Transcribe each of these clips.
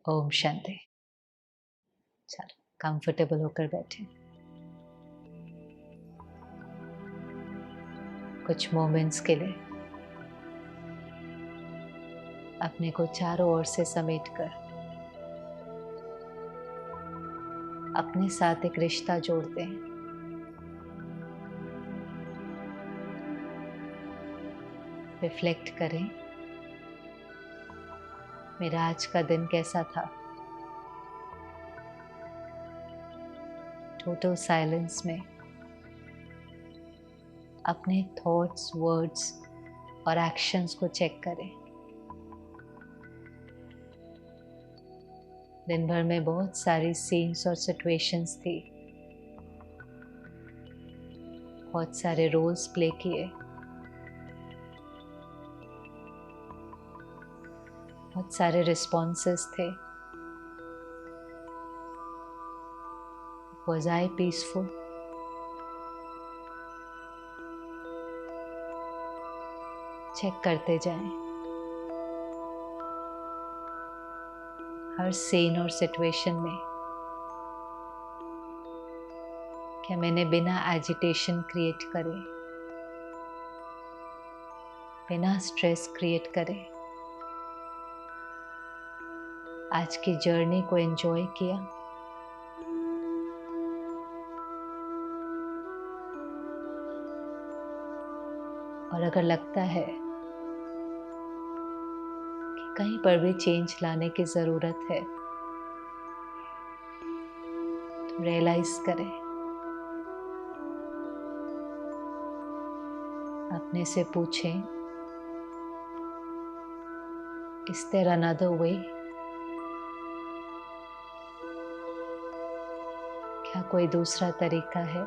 ओम शांति। चलो कंफर्टेबल होकर बैठे। कुछ मोमेंट्स के लिए अपने को चारों ओर से समेटकर अपने साथ एक रिश्ता जोड़ते हैं। रिफ्लेक्ट करें, मेरा आज का दिन कैसा था। टोटल साइलेंस में अपने थॉट्स, वर्ड्स और एक्शंस को चेक करें। दिन भर में बहुत सारी सीन्स और सिचुएशंस थी, बहुत सारे रोल्स प्ले किए, बहुत सारे रिस्पॉन्सेस थे। Was I peaceful? चेक करते जाएं। हर सीन और सिचुएशन में क्या मैंने बिना एजिटेशन क्रिएट करे, बिना स्ट्रेस क्रिएट करे आज की जर्नी को एंजॉय किया। और अगर लगता है कि कहीं पर भी चेंज लाने की ज़रूरत है तो रियलाइज करें, अपने से पूछें, इज देयर अनदर वे? क्या कोई दूसरा तरीका है?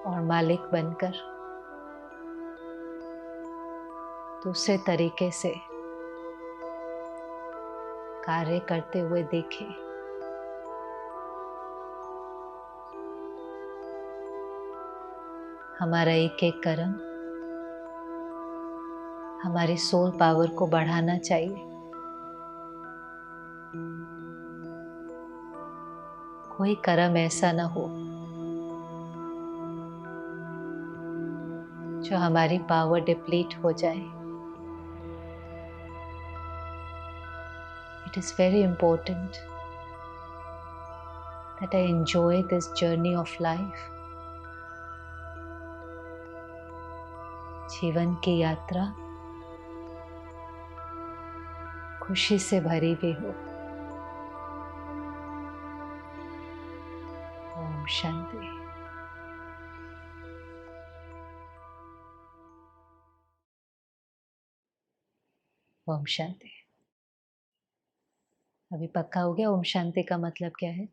और मालिक बनकर दूसरे तरीके से कार्य करते हुए देखें। हमारा एक एक कर्म हमारी सोल पावर को बढ़ाना चाहिए। कोई कर्म ऐसा ना हो जो हमारी पावर डिप्लीट हो जाए। It is very important that I enjoy this journey of life. जीवन की यात्रा खुशी से भरी हुई हो। ओम शांति। ओम शांति। अभी पक्का हो गया ओम शांति का मतलब क्या है?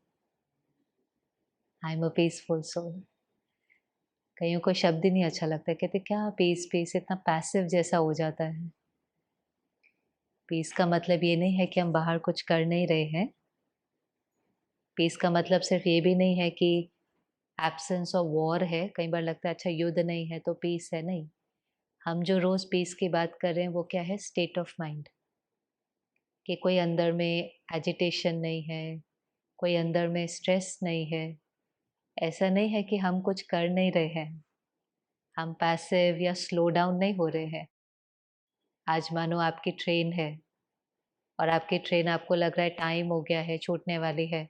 I am a peaceful soul. कईयों को शब्द ही नहीं अच्छा लगता, कहते क्या पीस पीस, इतना पैसिव जैसा हो जाता है। पीस का मतलब ये नहीं है कि हम बाहर कुछ कर नहीं रहे हैं। पीस का मतलब सिर्फ ये भी नहीं है कि एब्सेंस ऑफ वॉर है। कई बार लगता है अच्छा युद्ध नहीं है तो पीस है, नहीं। हम जो रोज़ पीस की बात कर रहे हैं वो क्या है? State of mind. कि कोई अंदर में एजिटेशन नहीं है, कोई अंदर में स्ट्रेस नहीं है। ऐसा नहीं है कि हम कुछ कर नहीं रहे हैं, हम पैसिव या स्लो डाउन नहीं हो रहे हैं। आज मानो आपकी ट्रेन है और आपकी ट्रेन आपको लग रहा है टाइम हो गया है, छूटने वाली है,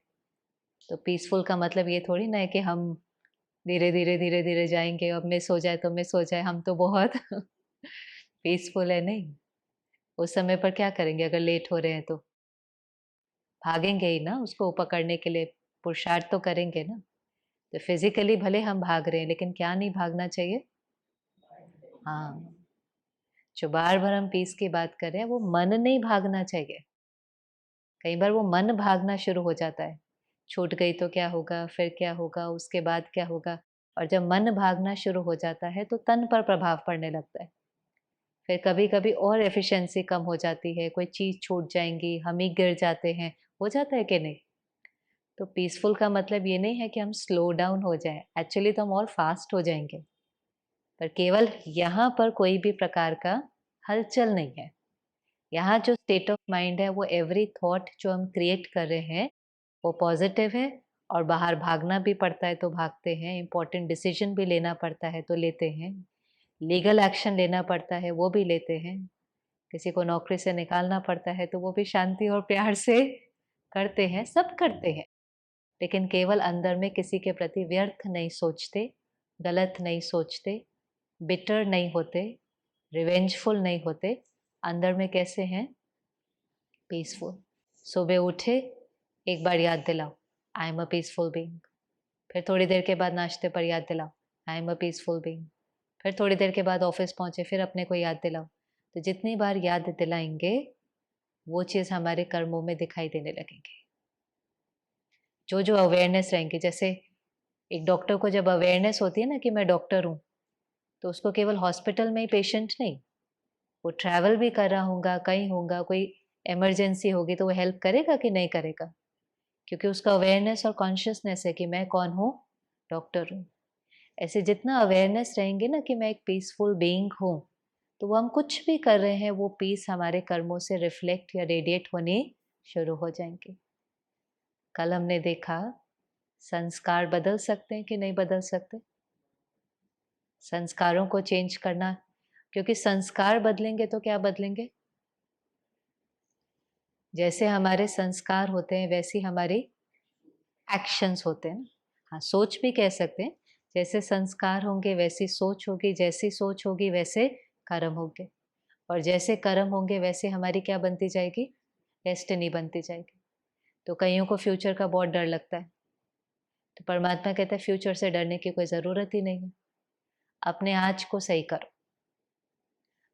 तो पीसफुल का मतलब ये थोड़ी ना है कि हम धीरे धीरे धीरे धीरे जाएंगे, अब मिस हो जाए तो मिस हो जाए, हम तो बहुत पीसफुल है। नहीं, उस समय पर क्या करेंगे? अगर लेट हो रहे हैं तो भागेंगे ही ना उसको पकड़ने के लिए, पुरुषार्थ तो करेंगे ना। तो फिजिकली भले हम भाग रहे हैं लेकिन क्या नहीं भागना चाहिए? हाँ, जो बार बार हम पीस की बात कर रहे हैं वो मन नहीं भागना चाहिए। कई बार वो मन भागना शुरू हो जाता है, छूट गई तो क्या होगा, फिर क्या होगा, उसके बाद क्या होगा। और जब मन भागना शुरू हो जाता है तो तन पर प्रभाव पड़ने लगता है। फिर कभी कभी और एफिशिएंसी कम हो जाती है, कोई चीज छूट जाएंगी, हम ही गिर जाते हैं। हो जाता है कि नहीं? तो पीसफुल का मतलब ये नहीं है कि हम स्लो डाउन हो जाएं, एक्चुअली तो हम और फास्ट हो जाएंगे। पर केवल यहाँ पर कोई भी प्रकार का हलचल नहीं है। यहाँ जो स्टेट ऑफ माइंड है वो एवरी थॉट जो हम क्रिएट कर रहे हैं वो पॉजिटिव है, और बाहर भागना भी पड़ता है तो भागते हैं, इम्पोर्टेंट डिसीजन भी लेना पड़ता है तो लेते हैं, लीगल एक्शन लेना पड़ता है वो भी लेते हैं, किसी को नौकरी से निकालना पड़ता है तो वो भी शांति और प्यार से करते हैं, सब करते हैं। लेकिन केवल अंदर में किसी के प्रति व्यर्थ नहीं सोचते, गलत नहीं सोचते, बिटर नहीं होते, रिवेंजफुल नहीं होते। अंदर में कैसे हैं? पीसफुल। सुबह उठे, एक बार याद दिलाओ, आई एम अ पीसफुल बीइंग। फिर थोड़ी देर के बाद नाश्ते पर याद दिलाओ, आई एम अ पीसफुल बीइंग। फिर थोड़ी देर के बाद ऑफिस पहुंचे, फिर अपने को याद दिलाओ। तो जितनी बार याद दिलाएंगे वो चीज़ हमारे कर्मों में दिखाई देने लगेंगी। जो जो अवेयरनेस रहेंगी, जैसे एक डॉक्टर को जब अवेयरनेस होती है ना कि मैं डॉक्टर हूँ, तो उसको केवल हॉस्पिटल में ही पेशेंट नहीं, वो ट्रैवल भी कर रहा होगा, कहीं होगा, कोई इमरजेंसी होगी तो वो हेल्प करेगा कि नहीं करेगा, क्योंकि उसका अवेयरनेस और कॉन्शियसनेस है कि मैं कौन हूँ, डॉक्टर हूँ। ऐसे जितना अवेयरनेस रहेंगे ना कि मैं एक पीसफुल बीइंग हूँ, तो वो हम कुछ भी कर रहे हैं वो पीस हमारे कर्मों से रिफ्लेक्ट या रेडिएट होनी शुरू हो जाएंगे। कल हमने देखा संस्कार बदल सकते हैं कि नहीं बदल सकते। संस्कारों को चेंज करना, क्योंकि संस्कार बदलेंगे तो क्या बदलेंगे? जैसे हमारे संस्कार होते हैं वैसी हमारी एक्शंस होते हैं ना। हाँ, सोच भी कह सकते हैं, जैसे संस्कार होंगे वैसी सोच होगी, जैसी सोच होगी वैसे कर्म होंगे, और जैसे कर्म होंगे वैसे हमारी क्या बनती जाएगी? डेस्टिनी बनती जाएगी। तो कईयों को फ्यूचर का बहुत डर लगता है, तो परमात्मा कहता है फ्यूचर से डरने की कोई ज़रूरत ही नहीं है, अपने आज को सही करो।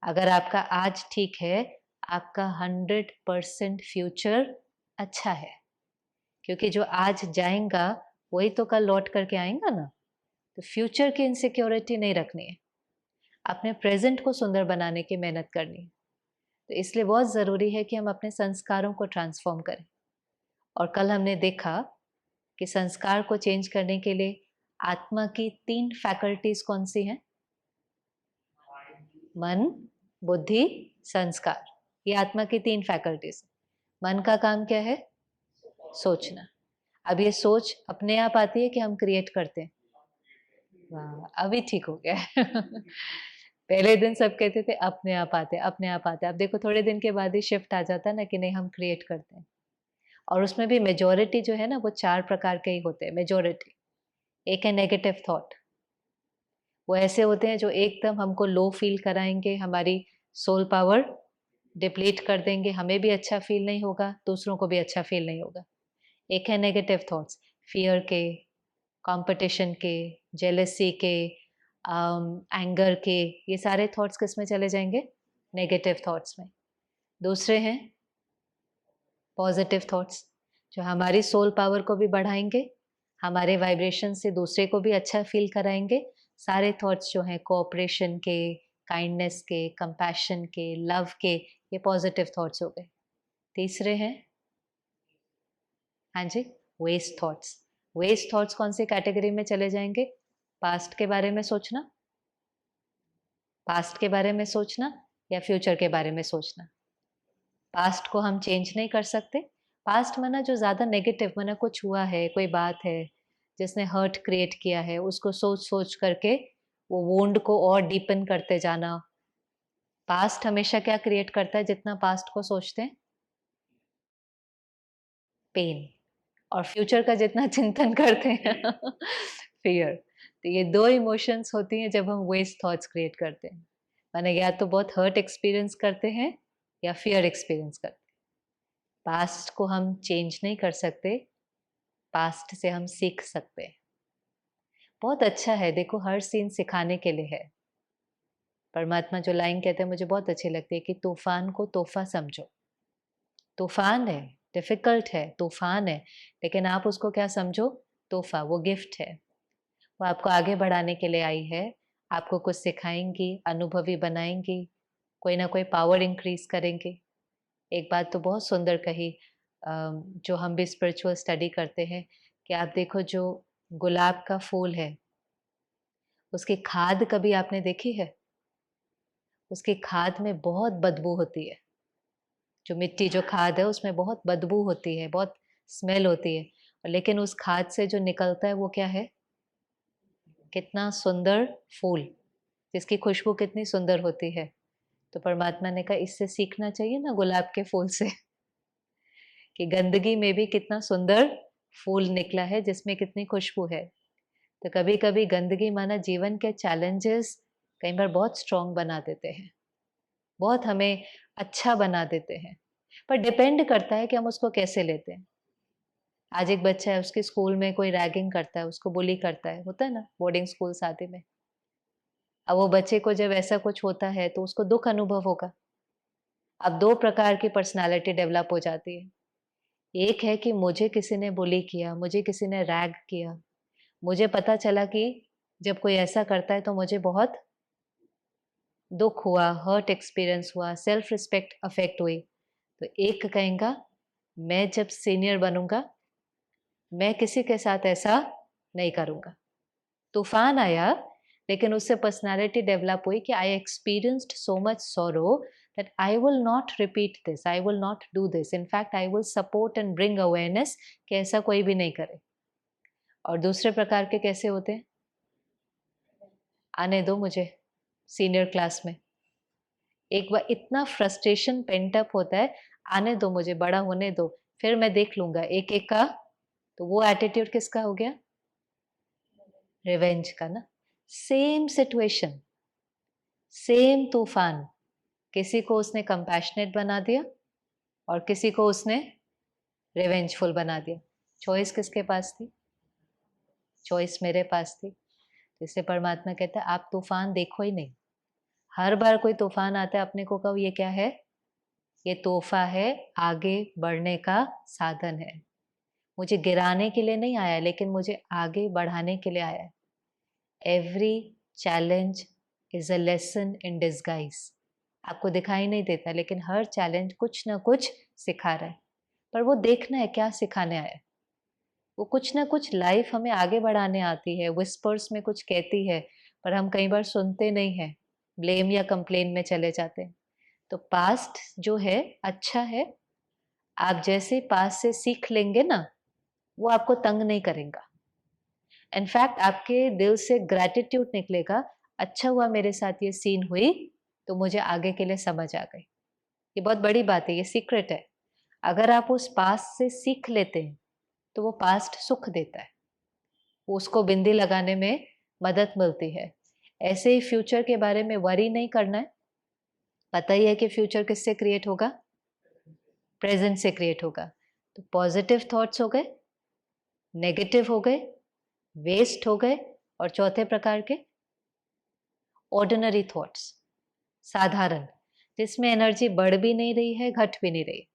अगर आपका आज ठीक है, आपका 100% फ्यूचर अच्छा है, क्योंकि जो आज जाएगा वही तो कल लौट करके आएगा ना। तो फ्यूचर की इनसिक्योरिटी नहीं रखनी है, अपने प्रेजेंट को सुंदर बनाने की मेहनत करनी है। तो इसलिए बहुत ज़रूरी है कि हम अपने संस्कारों को ट्रांसफॉर्म करें। और कल हमने देखा कि संस्कार को चेंज करने के लिए आत्मा की 3 फैकल्टीज कौन सी हैं? मन, बुद्धि, संस्कार। ये आत्मा की 3 फैकल्टीज। मन का काम क्या है? सोचना। अब ये सोच अपने आप आती है कि हम क्रिएट करते हैं? वाह, अभी ठीक हो गया है। पहले दिन सब कहते थे अपने आप आते, अपने आप आते। अब देखो थोड़े दिन के बाद ही शिफ्ट आ जाता है ना कि नहीं हम क्रिएट करते हैं। और उसमें भी मेजॉरिटी जो है ना वो 4 प्रकार के ही होते हैं, मेजॉरिटी। एक है नेगेटिव थॉट, वो ऐसे होते हैं जो एकदम हमको लो फील कराएंगे, हमारी सोल पावर डिप्लीट कर देंगे, हमें भी अच्छा फील नहीं होगा, दूसरों को भी अच्छा फील नहीं होगा। एक है नेगेटिव थॉट्स, फियर के, कंपटीशन के, जेलसी के, एंगर के, ये सारे थॉट्स किस में चले जाएंगे? नेगेटिव थॉट्स में। दूसरे हैं पॉजिटिव थॉट्स, जो हमारी सोल पावर को भी बढ़ाएंगे, हमारे वाइब्रेशन से दूसरे को भी अच्छा फील कराएंगे। सारे थॉट्स जो हैं कोऑपरेशन के, काइंडनेस के, कंपैशन के, लव के, ये पॉजिटिव थॉट्स हो गए। तीसरे हैं, हाँ जी, वेस्ट थॉट्स। वेस्ट थॉट्स कौन सी कैटेगरी में चले जाएंगे? पास्ट के बारे में सोचना, पास्ट के बारे में सोचना या फ्यूचर के बारे में सोचना। पास्ट को हम चेंज नहीं कर सकते। पास्ट में ना जो ज़्यादा नेगेटिव में ना कुछ हुआ है, कोई बात है जिसने हर्ट क्रिएट किया है, उसको सोच सोच करके वो वुंड को और डीपन करते जाना। पास्ट हमेशा क्या क्रिएट करता है? जितना पास्ट को सोचते हैं, पेन। और फ्यूचर का जितना चिंतन करते हैं, फियर। तो ये 2 इमोशंस होती हैं जब हम वेस्ट थॉट्स क्रिएट करते हैं। माने या तो बहुत हर्ट एक्सपीरियंस करते हैं या फियर एक्सपीरियंस करते हैं। पास्ट को हम चेंज नहीं कर सकते, पास्ट से हम सीख सकते हैं। बहुत अच्छा है, देखो हर सीन सिखाने के लिए है। परमात्मा जो लाइन कहते हैं मुझे बहुत अच्छी लगती है कि तूफान को तोहफा समझो। तूफान है, डिफिकल्ट है, तूफान है, लेकिन आप उसको क्या समझो? तोहफा, वो गिफ्ट है। वो आपको आगे बढ़ाने के लिए आई है, आपको कुछ सिखाएंगी, अनुभवी बनाएंगी, कोई ना कोई पावर इंक्रीज करेंगे। एक बात तो बहुत सुंदर कही, जो हम भी स्पिरिचुअल स्टडी करते हैं, कि आप देखो जो गुलाब का फूल है, उसकी खाद कभी आपने देखी है? उसकी खाद में बहुत बदबू होती है। जो मिट्टी जो खाद है उसमें बहुत बदबू होती है, बहुत स्मेल होती है, लेकिन उस खाद से जो निकलता है वो क्या है? कितना सुंदर फूल, जिसकी खुशबू कितनी सुंदर होती है। तो परमात्मा ने कहा इससे सीखना चाहिए ना गुलाब के फूल से कि गंदगी में भी कितना सुंदर फूल निकला है जिसमें कितनी खुशबू है। तो कभी कभी गंदगी माना जीवन के चैलेंजेस कई बार बहुत स्ट्रांग बना देते हैं, बहुत हमें अच्छा बना देते हैं, पर डिपेंड करता है कि हम उसको कैसे लेते हैं। आज एक बच्चा है, उसके स्कूल में कोई रैगिंग करता है, उसको बुली करता है, होता है ना बोर्डिंग स्कूल आदि में। अब वो बच्चे को जब ऐसा कुछ होता है तो उसको दुख अनुभव होगा। अब दो प्रकार की पर्सनालिटी डेवलप हो जाती है। एक है कि मुझे किसी ने बुली किया, मुझे किसी ने रैग किया, मुझे पता चला कि जब कोई ऐसा करता है तो मुझे बहुत दुख हुआ, हर्ट एक्सपीरियंस हुआ, सेल्फ रिस्पेक्ट अफेक्ट हुई। तो एक कहेगा मैं जब सीनियर बनूंगा मैं किसी के साथ ऐसा नहीं करूंगा। तूफान आया लेकिन उससे पर्सनालिटी डेवलप हुई कि I experienced so much sorrow that I will not repeat this, I will not do this, in fact I will support and bring awareness कि ऐसा कोई भी नहीं करे। और दूसरे प्रकार के कैसे होते हैं? आने दो मुझे सीनियर क्लास में, एक बार इतना फ्रस्ट्रेशन पेंट अप होता है, आने दो मुझे, बड़ा होने दो, फिर मैं देख लूंगा एक एक का। तो वो एटीट्यूड किसका हो गया? रिवेंज का ना। सेम सिचुएशन, सेम तूफान, किसी को उसने कंपैशनेट बना दिया और किसी को उसने रिवेंजफुल बना दिया। चॉइस किसके पास थी? चॉइस मेरे पास थी। इसलिए परमात्मा कहता है आप तूफान देखो ही नहीं। हर बार कोई तूफान आता है अपने को कहो ये क्या है? ये तोहफा है, आगे बढ़ने का साधन है। मुझे गिराने के लिए नहीं आया लेकिन मुझे आगे बढ़ाने के लिए आया है। Every challenge is a lesson in disguise. आपको दिखाई नहीं देता लेकिन हर चैलेंज कुछ ना कुछ सिखा रहा है, पर वो देखना है क्या सिखाने आया है। वो कुछ ना कुछ लाइफ हमें आगे बढ़ाने आती है, विस्पर्स में कुछ कहती है, पर हम कई बार सुनते नहीं हैं, ब्लेम या कंप्लेन में चले जाते हैं। तो पास्ट जो है अच्छा है, आप जैसे पास्ट से सीख लेंगे ना वो आपको तंग नहीं करेगा। इनफैक्ट आपके दिल से ग्रैटिट्यूड निकलेगा, अच्छा हुआ मेरे साथ ये सीन हुई तो मुझे आगे के लिए समझ आ गई। ये बहुत बड़ी बात है, ये सीक्रेट है। अगर आप उस पास्ट से सीख लेते हैं तो वो पास्ट सुख देता है, वो उसको बिंदी लगाने में मदद मिलती है। ऐसे ही फ्यूचर के बारे में वरी नहीं करना है। पता ही है कि फ्यूचर किससे क्रिएट होगा? प्रेजेंट से क्रिएट होगा। तो पॉजिटिव थॉट्स हो गए, नेगेटिव हो गए, वेस्ट हो गए, और चौथे प्रकार के ऑर्डिनरी थॉट्स, साधारण, जिसमें एनर्जी बढ़ भी नहीं रही है घट भी नहीं रही।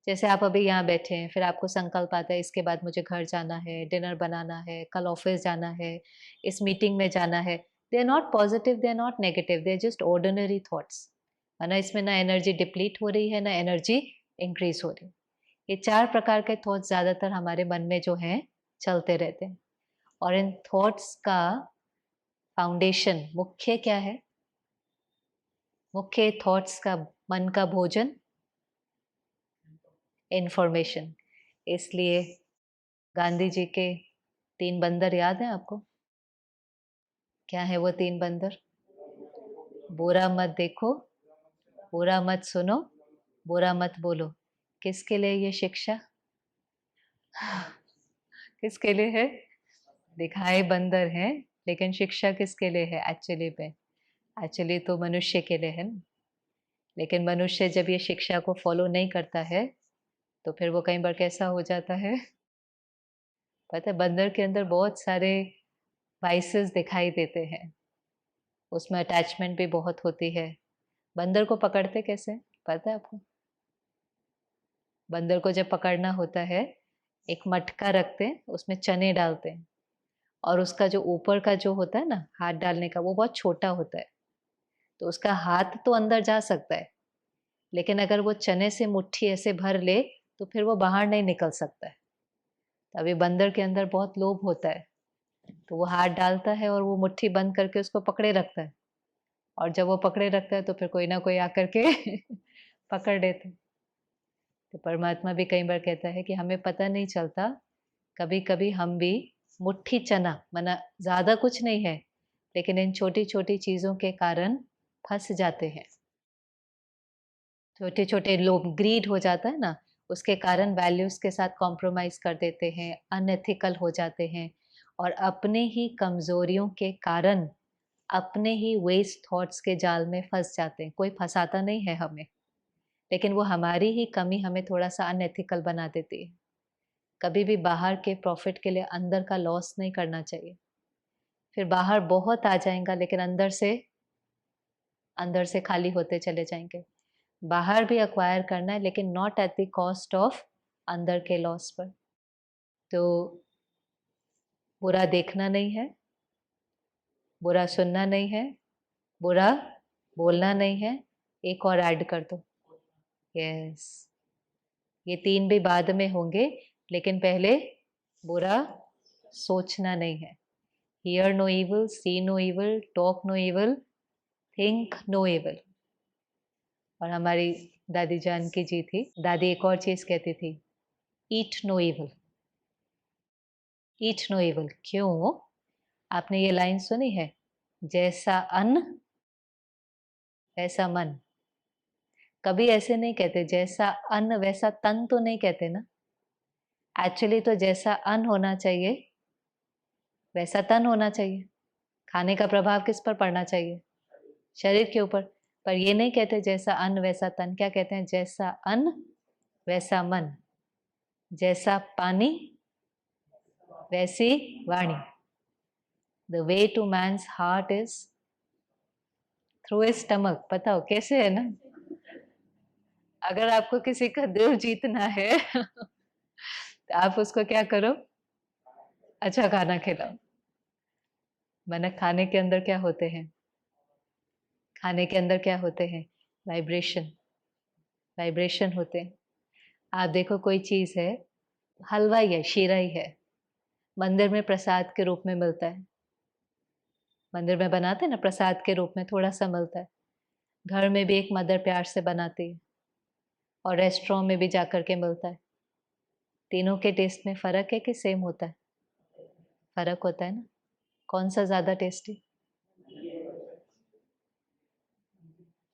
जैसे आप अभी यहाँ बैठे हैं, फिर आपको संकल्प आता है इसके बाद मुझे घर जाना है, डिनर बनाना है, कल ऑफिस जाना है, इस मीटिंग में जाना है। They are not positive, they are not negative, they are just ordinary thoughts. है ना, इसमें ना एनर्जी डिप्लीट हो रही है ना एनर्जी इंक्रीज हो रही है। ये चार प्रकार के थॉट्स ज्यादातर हमारे मन में जो हैं चलते रहते हैं। और इन थॉट्स का फाउंडेशन मुख्य क्या है? मुख्य थॉट्स का मन का भोजन इंफॉर्मेशन। इसलिए गांधी जी के 3 बंदर याद हैं आपको? क्या है वो 3 बंदर? बुरा मत देखो, बुरा मत सुनो, बुरा मत बोलो। किसके लिए ये शिक्षा? किसके लिए है? दिखाए बंदर हैं लेकिन शिक्षा किसके लिए है एक्चुअली पे? एक्चुअली तो मनुष्य के लिए है ना। लेकिन मनुष्य जब ये शिक्षा को फॉलो नहीं करता है तो फिर वो कई बार कैसा हो जाता है? पता है बंदर के अंदर बहुत सारे वाइसेस दिखाई देते हैं, उसमें अटैचमेंट भी बहुत होती है। बंदर को पकड़ते कैसे पता है आपको? बंदर को जब पकड़ना होता है, एक मटका रखते हैं, उसमें चने डालते हैं, और उसका जो ऊपर का जो होता है ना हाथ डालने का, वो बहुत छोटा होता है। तो उसका हाथ तो अंदर जा सकता है, लेकिन अगर वो चने से मुट्ठी ऐसे भर ले तो फिर वो बाहर नहीं निकल सकता है। तभी बंदर के अंदर बहुत लोभ होता है, तो वो हाथ डालता है और वो मुट्ठी बंद करके उसको पकड़े रखता है। और जब वो पकड़े रखता है तो फिर कोई ना कोई आकर के पकड़ लेते। तो परमात्मा भी कई बार कहता है कि हमें पता नहीं चलता, कभी-कभी हम भी मुट्ठी चना माना ज़्यादा कुछ नहीं है, लेकिन इन छोटी-छोटी चीज़ों के कारण फँस जाते हैं। छोटे-छोटे लोभ ग्रीड हो जाता है ना, उसके कारण वैल्यूज़ के साथ कॉम्प्रोमाइज़ कर देते हैं, अनएथिकल हो जाते हैं और अपने ही कमज़ोरियों के कारण, अपने ही वेस्ट थॉट्स के जाल में फँस जाते हैं। कोई फँसाता नहीं है हमें, लेकिन वो हमारी ही कमी हमें थोड़ा-सा अनएथिकल बना देती है। कभी भी बाहर के प्रॉफ़िट के लिए अंदर का लॉस नहीं करना चाहिए। फिर बाहर बहुत आ जाएगा लेकिन अंदर से खाली होते चले जाएँगे। बाहर भी एक्वायर करना है लेकिन not at the cost of अंदर के लॉस पर। तो बुरा देखना नहीं है, बुरा सुनना नहीं है, बुरा बोलना नहीं है, एक और ऐड कर दो। यस, ये 3 भी बाद में होंगे, लेकिन पहले बुरा सोचना नहीं है। Hear no evil, see no evil, talk no evil, think no evil. और हमारी दादी जानकी जी थी, दादी एक और चीज़ कहती थी, eat no evil. Eat no evil क्यों? आपने ये लाइन सुनी है? जैसा अन्न वैसा मन। कभी ऐसे नहीं कहते जैसा अन्न वैसा तन तो नहीं कहते ना। एक्चुअली तो जैसा अन्न होना चाहिए वैसा तन होना चाहिए। खाने का प्रभाव किस पर पड़ना चाहिए? शरीर के ऊपर। पर ये नहीं कहते जैसा अन्न वैसा तन, क्या कहते हैं? जैसा अन्न वैसा मन, जैसा पानी वैसी वाणी। The way to man's heart is through his stomach. पता हो कैसे है ना? अगर आपको किसी का दिल जीतना है तो आप उसको क्या करो? अच्छा खाना खिलाओ। वरना खाने के अंदर क्या होते हैं? खाने के अंदर क्या होते हैं? वाइब्रेशन। वाइब्रेशन होते हैं। आप देखो कोई चीज़ है, हलवा ही है, शीरा ही है, मंदिर में प्रसाद के रूप में मिलता है। मंदिर में बनाते हैं ना प्रसाद के रूप में थोड़ा-सा मिलता है। घर में भी एक मदर प्यार से बनाती है और रेस्टोरेंट में भी जाकर के मिलता है। तीनों के टेस्ट में फ़र्क है कि सेम होता है? फ़र्क होता है ना? कौन-सा ज़्यादा टेस्टी?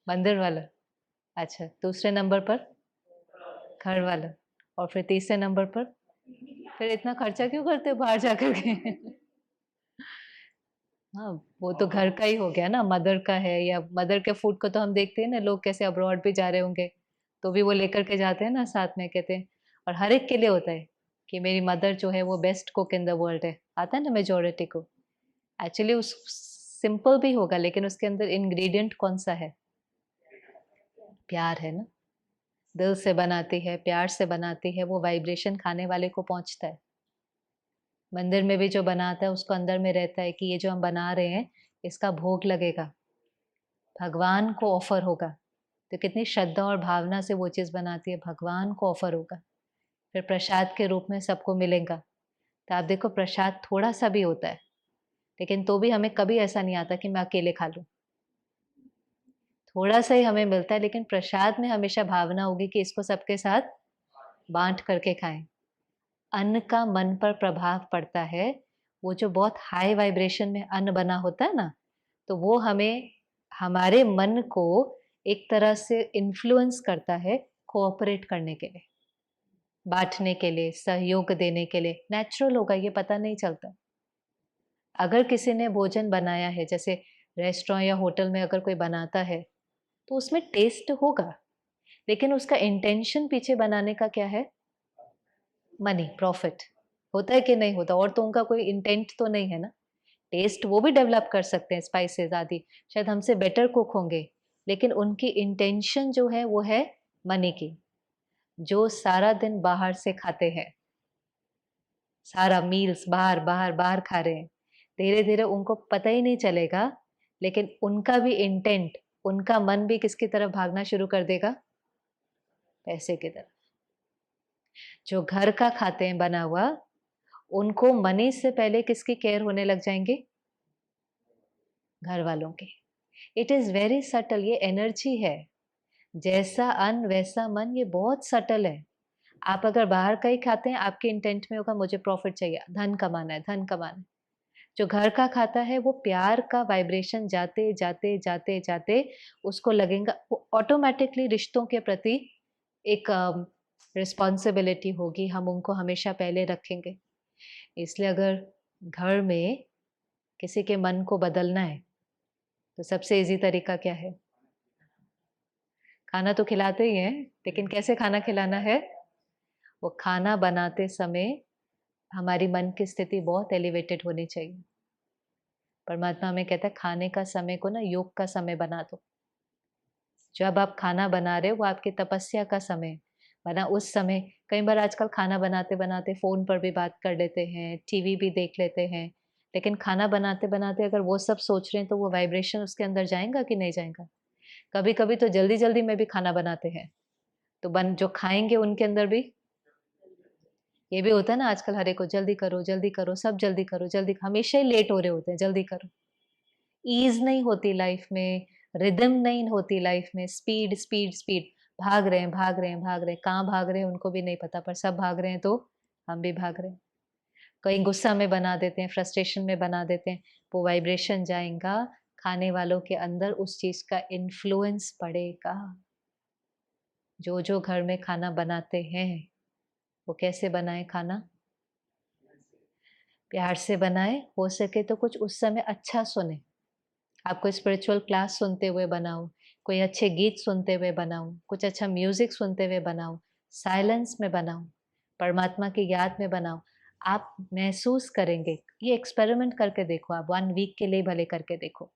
मंदिर वाला? अच्छा, दूसरे नंबर पर? घर वाला। और फिर तीसरे नंबर पर? फिर इतना खर्चा क्यों करते हो बाहर जाकर के? हाँ, वो तो घर का ही हो गया ना, मदर का है या मदर के फूड को तो हम देखते हैं ना लोग कैसे अब्रॉड भी जा रहे होंगे, तो भी वो लेकर के जाते हैं ना साथ में कहते हैं और हर एक के लिए होता है कि मेरी मदर जो है वो best cook in the world है, आता है ना मेजॉरिटी को। एक्चुअली उस सिंपल भी होगा लेकिन उसके अंदर इंग्रेडिएंट कौन-सा है? प्यार है ना, दिल से बनाती है, प्यार से बनाती है, वो वाइब्रेशन खाने वाले को पहुँचता है। मंदिर में भी जो बनाता है उसको अंदर में रहता है कि ये जो हम बना रहे हैं, इसका भोग लगेगा, भगवान को ऑफ़र होगा। तो कितनी श्रद्धा और भावना से वो चीज़ बनाती है, भगवान को ऑफ़र होगा। फिर प्रसाद के रूप में सबको मिलेगा। तो आप देखो प्रसाद थोड़ा-सा भी होता है, लेकिन तो भी हमें कभी ऐसा नहीं आता कि मैं अकेले खा लूँ। थोड़ा-सा ही हमें मिलता है लेकिन प्रसाद में हमेशा भावना होगी कि इसको सबके साथ बाँट करके खाएँ। अन्न का मन पर प्रभाव पड़ता है, वो जो बहुत हाई वाइब्रेशन में अन्न बना होता है ना, तो वो हमें हमारे मन को एक तरह से इन्फ्लुएंस करता है कोऑपरेट करने के लिए, बाँटने के लिए, सहयोग देने के लिए। नेचुरल होगा ये पता नहीं चलता। अगर किसी ने भोजन बनाया है, जैसे रेस्टोरेंट या होटल में अगर कोई बनाता है, तो उसमें टेस्ट होगा, लेकिन उसका इंटेंशन पीछे बनाने का क्या है? Money, profit. होता है कि नहीं होता? और तो उनका कोई इंटेंट तो नहीं है ना? टेस्ट वो भी डेवलप कर सकते हैं स्पाइसेस आदि, शायद हमसे बेटर कुक होंगे, लेकिन उनकी इंटेंशन जो है वो है मनी की। जो सारा दिन बाहर से खाते हैं, सारा मील्स बाहर, बाहर, बाहर खा रहे हैं, धीरे-धीरे उनको पता ही नहीं चलेगा, लेकिन उनका भी इंटेंट, उनका मन भी किसकी तरफ भागना शुरू कर देगा? पैसे की तरफ। जो घर का खाते हैं बना हुआ, उनको मनी से पहले किसकी केयर होने लग जाएँगी? घर वालों की। इट इज़ वेरी सटल, ये एनर्जी है। जैसा अन्न वैसा मन, ये बहुत सटल है। आप अगर बाहर का ही खाते हैं, आपके इंटेंट में होगा मुझे प्रॉफिट चाहिए, धन कमाना है, धन कमाना है। जो घर का खाता है वो प्यार का वाइब्रेशन जाते, जाते, जाते, जाते उसको लगेगा, वो ऑटोमैटिकली रिश्तों के प्रति एक रिस्पॉन्सिबिलिटी होगी, हम उनको हमेशा पहले रखेंगे। इसलिए अगर घर में किसी के मन को बदलना है, तो सबसे ईज़ी तरीका क्या है? खाना तो खिलाते ही हैं, लेकिन कैसे खाना खिलाना है? वो खाना बनाते समय हमारी मन की स्थिति बहुत एलिवेटेड होनी चाहिए। परमात्मा हमें कहता है खाने का समय को ना योग का समय बना दो। जब आप खाना बना रहे हो वो आपकी तपस्या का समय, वरना उस समय कई बार आजकल खाना बनाते-बनाते फ़ोन पर भी बात कर लेते हैं, टीवी भी देख लेते हैं। लेकिन खाना बनाते-बनाते अगर वो सब सोच रहे हैं तो वो वाइब्रेशन उसके अंदर जाएगा कि नहीं जाएगा? कभी-कभी तो जल्दी-जल्दी में भी खाना बनाते हैं, तो बन जो खाएँगे उनके अंदर भी ये भी होता है ना आजकल हर एक को जल्दी करो, सब जल्दी करो, जल्दी हमेशा ही लेट हो रहे होते हैं, जल्दी करो। ईज़ नहीं होती लाइफ में, रिदम नहीं होती लाइफ में, स्पीड, स्पीड, स्पीड, भाग रहे हैं, भाग रहे हैं, भाग रहे हैं, कहाँ भाग रहे हैं उनको भी नहीं पता, पर सब भाग रहे हैं तो हम भी भाग रहे हैं। कहीं गुस्सा में बना देते हैं, फ्रस्ट्रेशन में बना देते हैं, वो वाइब्रेशन जाएगा, खाने वालों के अंदर उस चीज़ का इन्फ्लुएंस पड़ेगा। जो घर में खाना बनाते हैं, वो कैसे बनाएँ खाना? प्यार से बनाएँ, हो सके तो कुछ उस समय अच्छा सुनें। आप कोई स्पिरिचुअल क्लास सुनते हुए बनाओ, कोई अच्छे गीत सुनते हुए बनाओ, कुछ अच्छा म्यूज़िक सुनते हुए बनाओ, साइलेंस में बनाओ, परमात्मा की याद में बनाओ। आप महसूस करेंगे, ये एक्सपेरिमेंट करके देखो आप 1 वीक के लिए भले करके देखो।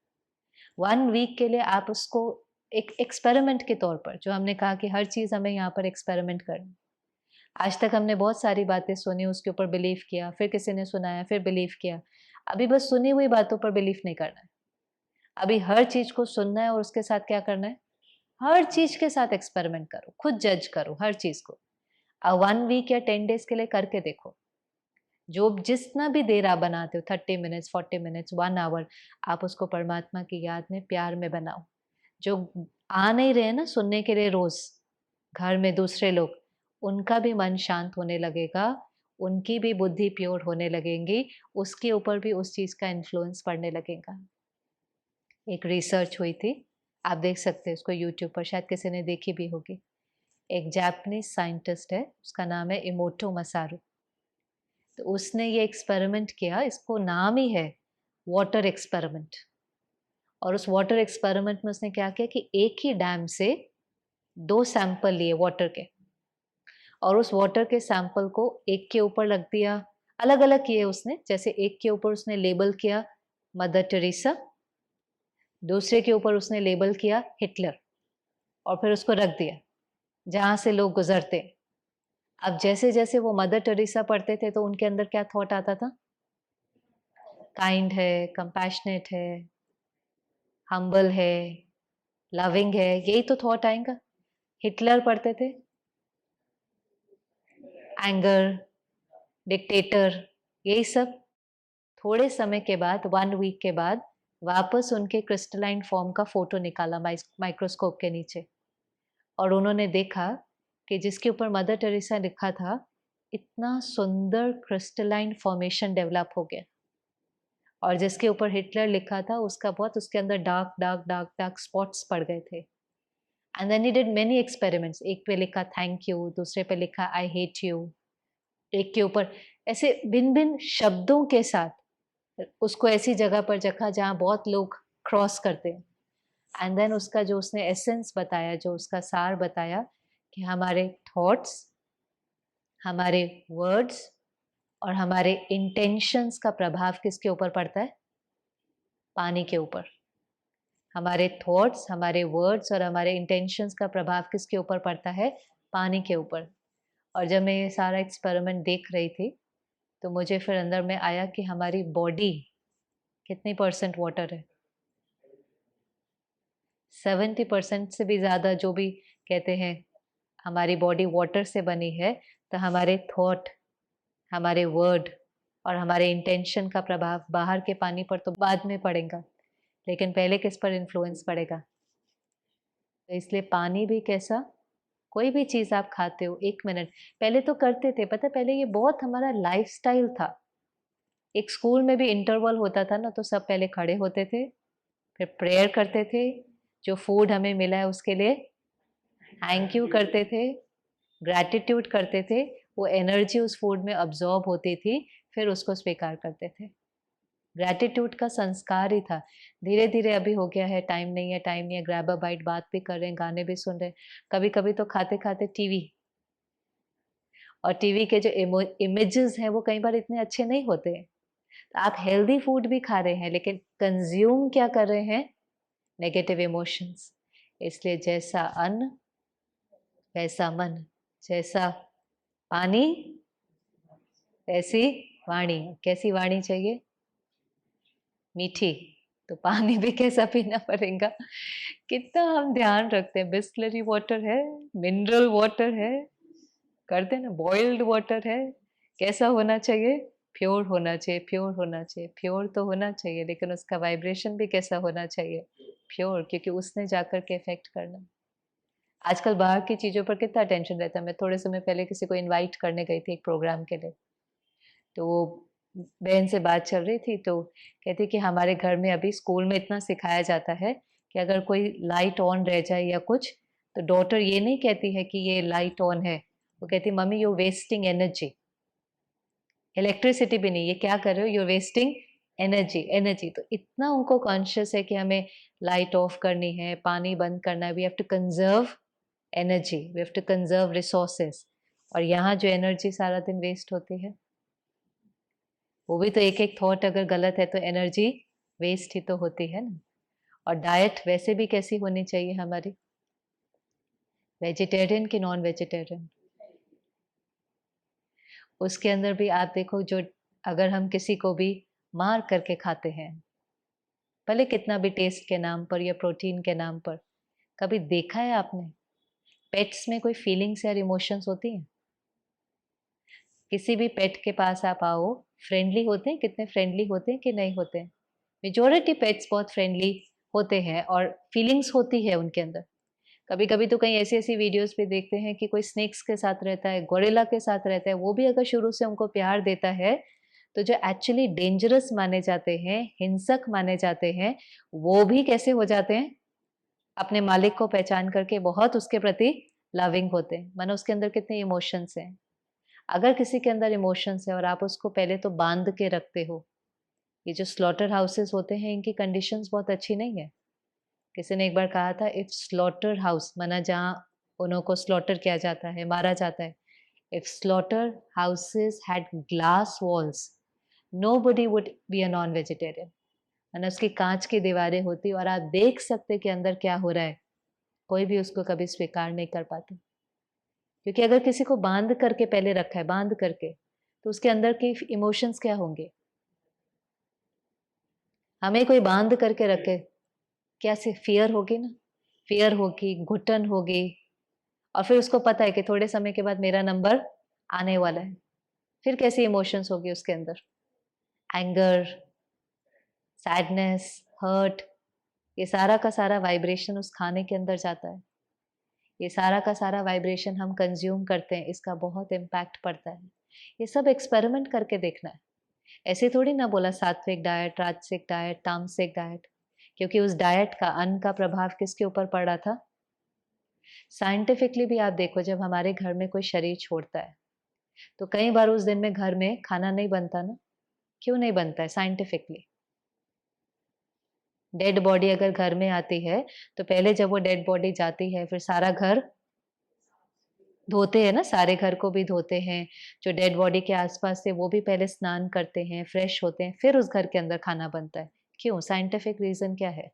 1 वीक के लिए आप उसको एक एक्सपेरिमेंट के तौर पर, जो हमने कहा कि हर चीज़ हमें यहाँ पर एक्सपेरिमेंट करनी। आज तक हमने बहुत सारी बातें सुनी, उसके ऊपर बिलीव किया, फिर किसी ने सुनाया, फिर बिलीव किया। अभी बस सुनी हुई बातों पर बिलीव नहीं करना है। अभी हर चीज़ को सुनना है और उसके साथ क्या करना है? हर चीज़ के साथ एक्सपेरिमेंट करो, खुद जज करो हर चीज़ को। 1 वीक या 10 डेज़ के लिए करके देखो। जो जितना भी देर आप बनाते हो 30 मिनट्स, 40 मिनट्स, 1 आवर, आप उसको परमात्मा की याद में, प्यार में बनाओ। जो आ नहीं रहे हैं ना सुनने के लिए रोज़, घर में दूसरे लोग, उनका भी मन शांत होने लगेगा, उनकी भी बुद्धि प्योर होने लगेंगी, उसके ऊपर भी उस चीज़ का इन्फ्लुएंस पड़ने लगेगा। एक रिसर्च हुई थी, आप देख सकते हैं उसको यूट्यूब पर, शायद किसी ने देखी भी होगी। एक जापानीज़ साइंटिस्ट है, उसका नाम है इमोटो मसारू। तो उसने ये एक्सपेरिमेंट किया, इसको नाम ही है वाटर एक्सपेरिमेंट। और उस वाटर एक्सपेरिमेंट में उसने क्या किया कि एक ही डैम से 2 सैंपल लिए वाटर के, और उस वाटर के सैंपल को एक के ऊपर रख दिया, अलग-अलग किए उसने, जैसे एक के ऊपर उसने लेबल किया मदर टेरेसा, दूसरे के ऊपर उसने लेबल किया हिटलर, और फिर उसको रख दिया, जहाँ से लोग गुज़रते। अब जैसे-जैसे वो मदर टेरेसा पढ़ते थे तो उनके अंदर क्या थॉट आता था? काइंड है, कंपैशनेट है, हम्बल है, लविंग है, यही तो थॉट आएगा। हिटलर पढ़ते थे, एंगर, डिक्टेटर, यही सब। थोड़े समय के बाद 1 वीक के बाद वापस उनके क्रिस्टलाइन फॉर्म का फ़ोटो निकाला माइक्रोस्कोप के नीचे, और उन्होंने देखा कि जिसके ऊपर मदर टेरेसा लिखा था, इतना सुंदर क्रिस्टलाइन फॉर्मेशन डेवलप हो गया, और जिसके ऊपर हिटलर लिखा था उसका बहुत उसके अंदर dark dark dark dark spots पड़ गए थे। And then he did many experiments, एक पे लिखा थैंक यू, दूसरे पे लिखा आई हेट यू, एक के ऊपर ऐसे भिन्न-भिन्न शब्दों के साथ उसको ऐसी जगह पर रखा जहाँ बहुत लोग क्रॉस करते हैं। एंड देन उसका जो उसने एसेंस बताया, जो उसका सार बताया कि हमारे थॉट्स, हमारे वर्ड्स और हमारे इंटेंशंस का प्रभाव किसके ऊपर पड़ता है? पानी के ऊपर। हमारे थॉट्स, हमारे वर्ड्स और हमारे इंटेंशंस का प्रभाव किसके ऊपर पड़ता है? पानी के ऊपर। और जब मैं ये सारा एक्सपेरिमेंट देख रही थी, तो मुझे फिर अंदर में आया कि हमारी बॉडी कितनी परसेंट वाटर है? 70% से भी ज़्यादा, जो भी कहते हैं हमारी बॉडी वाटर से बनी है, तो हमारे थॉट, हमारे वर्ड और हमारे इंटेंशन का प्रभाव बाहर के पानी पर तो बाद में पड़ेगा। लेकिन पहले किस पर इन्फ्लुएंस पड़ेगा? तो इसलिए पानी भी कैसा, कोई भी चीज़ आप खाते हो 1 मिनट पहले तो करते थे, पता है पहले ये बहुत हमारा लाइफ़स्टाइल था। एक स्कूल में भी इंटरवल होता था ना, तो सब पहले खड़े होते थे, फिर प्रेयर करते थे, जो फूड हमें मिला है उसके लिए थैंक यू करते थे, ग्रैटिट्यूड करते थे, वो एनर्जी उस फूड में अब्ज़ॉर्ब होती थी, फिर उसको स्वीकार करते थे। ग्रैटिट्यूड का संस्कार ही था। धीरे-धीरे अभी हो गया है टाइम नहीं है, ग्रैब अ बाइट बात भी कर रहे हैं, गाने भी सुन रहे हैं। कभी-कभी तो खाते-खाते टीवी और टीवी के जो इमेजेस हैं वो कई बार इतने अच्छे नहीं होते हैं। तो आप हेल्दी फूड भी खा रहे हैं लेकिन कंज़्यूम क्या कर रहे हैं? Negative emotions. इसलिए जैसा अन्न वैसा मन, जैसा पानी वैसी वाणी। कैसी वाणी चाहिए? मीठी, तो पानी भी कैसा पीना पड़ेगा? कितना हम ध्यान रखते हैं, बिसलेरी वाटर है, मिनरल वाटर है, करते हैं ना, बॉइल्ड वाटर है, कैसा होना चाहिए? प्योर होना चाहिए, प्योर होना चाहिए, प्योर तो होना चाहिए लेकिन उसका वाइब्रेशन भी कैसा होना चाहिए? प्योर, क्योंकि उसने जाकर के इफ़ेक्ट करना। आजकल बाहर की चीज़ों पर कितना टेंशन रहता है। मैं थोड़े समय पहले किसी को इनवाइट करने गई थी एक प्रोग्राम के लिए। तो वो बहन से बात चल रही थी तो कहती कि हमारे घर में अभी स्कूल में इतना सिखाया जाता है कि अगर कोई लाइट ऑन रह जाए या कुछ तो डॉटर ये नहीं कहती है कि ये लाइट ऑन है, वो कहती mummy you wasting energy. Electricity भी नहीं, ये क्या कर रहे हो, यू वेस्टिंग एनर्जी। एनर्जी तो इतना उनको कॉन्शियस है कि हमें लाइट ऑफ करनी है, पानी बंद करना है, we have to conserve energy, we have to conserve resources. और यहाँ जो एनर्जी सारा दिन वेस्ट होती है वो भी तो एक एक थॉट अगर गलत है तो एनर्जी वेस्ट ही तो होती है ना। और डाइट वैसे भी कैसी होनी चाहिए हमारी, वेजिटेरियन कि नॉन वेजिटेरियन? उसके अंदर भी आप देखो, जो अगर हम किसी को भी मार करके खाते हैं, भले कितना भी टेस्ट के नाम पर या प्रोटीन के नाम पर, कभी देखा है आपने पेट्स में कोई फीलिंग्स या इमोशंस होती हैं? किसी भी पेट के पास आप आओ, फ्रेंडली होते हैं, कितने फ्रेंडली होते हैं कि नहीं होते हैं? मेजॉरिटी पेट्स बहुत फ्रेंडली होते हैं और फीलिंग्स होती है उनके अंदर। कभी-कभी तो कई ऐसी-ऐसी वीडियोज़ पे देखते हैं कि कोई स्नेक्स के साथ रहता है, गोरिल्ला के साथ रहता है, वो भी अगर शुरू से उनको प्यार देता है, तो जो एक्चुअली डेंजरस माने जाते हैं, हिंसक माने जाते हैं, वो भी कैसे हो जाते हैं? अपने मालिक को पहचान करके बहुत उसके प्रति लविंग होते हैं। मानो उसके अंदर कितने इमोशंस हैं। अगर किसी के अंदर इमोशंस है और आप उसको पहले तो बांध के रखते हो, ये जो स्लॉटर हाउसेस होते हैं इनकी कंडीशंस बहुत अच्छी नहीं है। किसी ने एक बार कहा था इफ स्लॉटर हाउस माना जहाँ उन्हों को स्लॉटर किया जाता है, मारा जाता है, if slaughter houses had glass walls nobody would be a non vegetarian. माना उसकी कांच की दीवारें होती और आप देख सकते कि अंदर क्या हो रहा है, कोई भी उसको कभी स्वीकार नहीं कर पाता। क्योंकि अगर किसी को बांध करके पहले रखा है, बांध करके, तो उसके अंदर के इमोशंस क्या होंगे? हमें कोई बांध करके रखे, क्या से फ़ियर होगी ना, फ़ियर होगी, घुटन होगी और फिर उसको पता है कि थोड़े समय के बाद मेरा नंबर आने वाला है। फिर कैसी इमोशंस होगी उसके अंदर? एंगर, सैडनेस, हर्ट, ये सारा का सारा वाइब्रेशन उस खाने के अंदर जाता है। ये सारा का सारा वाइब्रेशन हम कंज़्यूम करते हैं, इसका बहुत इम्पैक्ट पड़ता है। ये सब एक्सपेरिमेंट करके देखना है। ऐसे थोड़ी ना बोला सात्विक डाइट, राजसिक डाइट, तामसिक डाइट, क्योंकि उस डाइट का, अन्न का प्रभाव किसके ऊपर पड़ रहा था? साइंटिफिकली भी आप देखो, जब हमारे घर में कोई शरीर छोड़ता है, तो कई बार उस दिन में घर में खाना नहीं बनता ना। क्यों नहीं बनता है साइंटिफिकली? डेड बॉडी अगर घर में आती है, तो पहले जब वो डेड बॉडी जाती है, फिर सारा घर धोते हैं ना, सारे घर को भी धोते हैं। जो डेड बॉडी के आस-पास थे, वो भी पहले स्नान करते हैं, फ्रेश होते हैं, फिर उस घर के अंदर खाना बनता है। क्यों? साइंटिफिक रीज़न क्या है?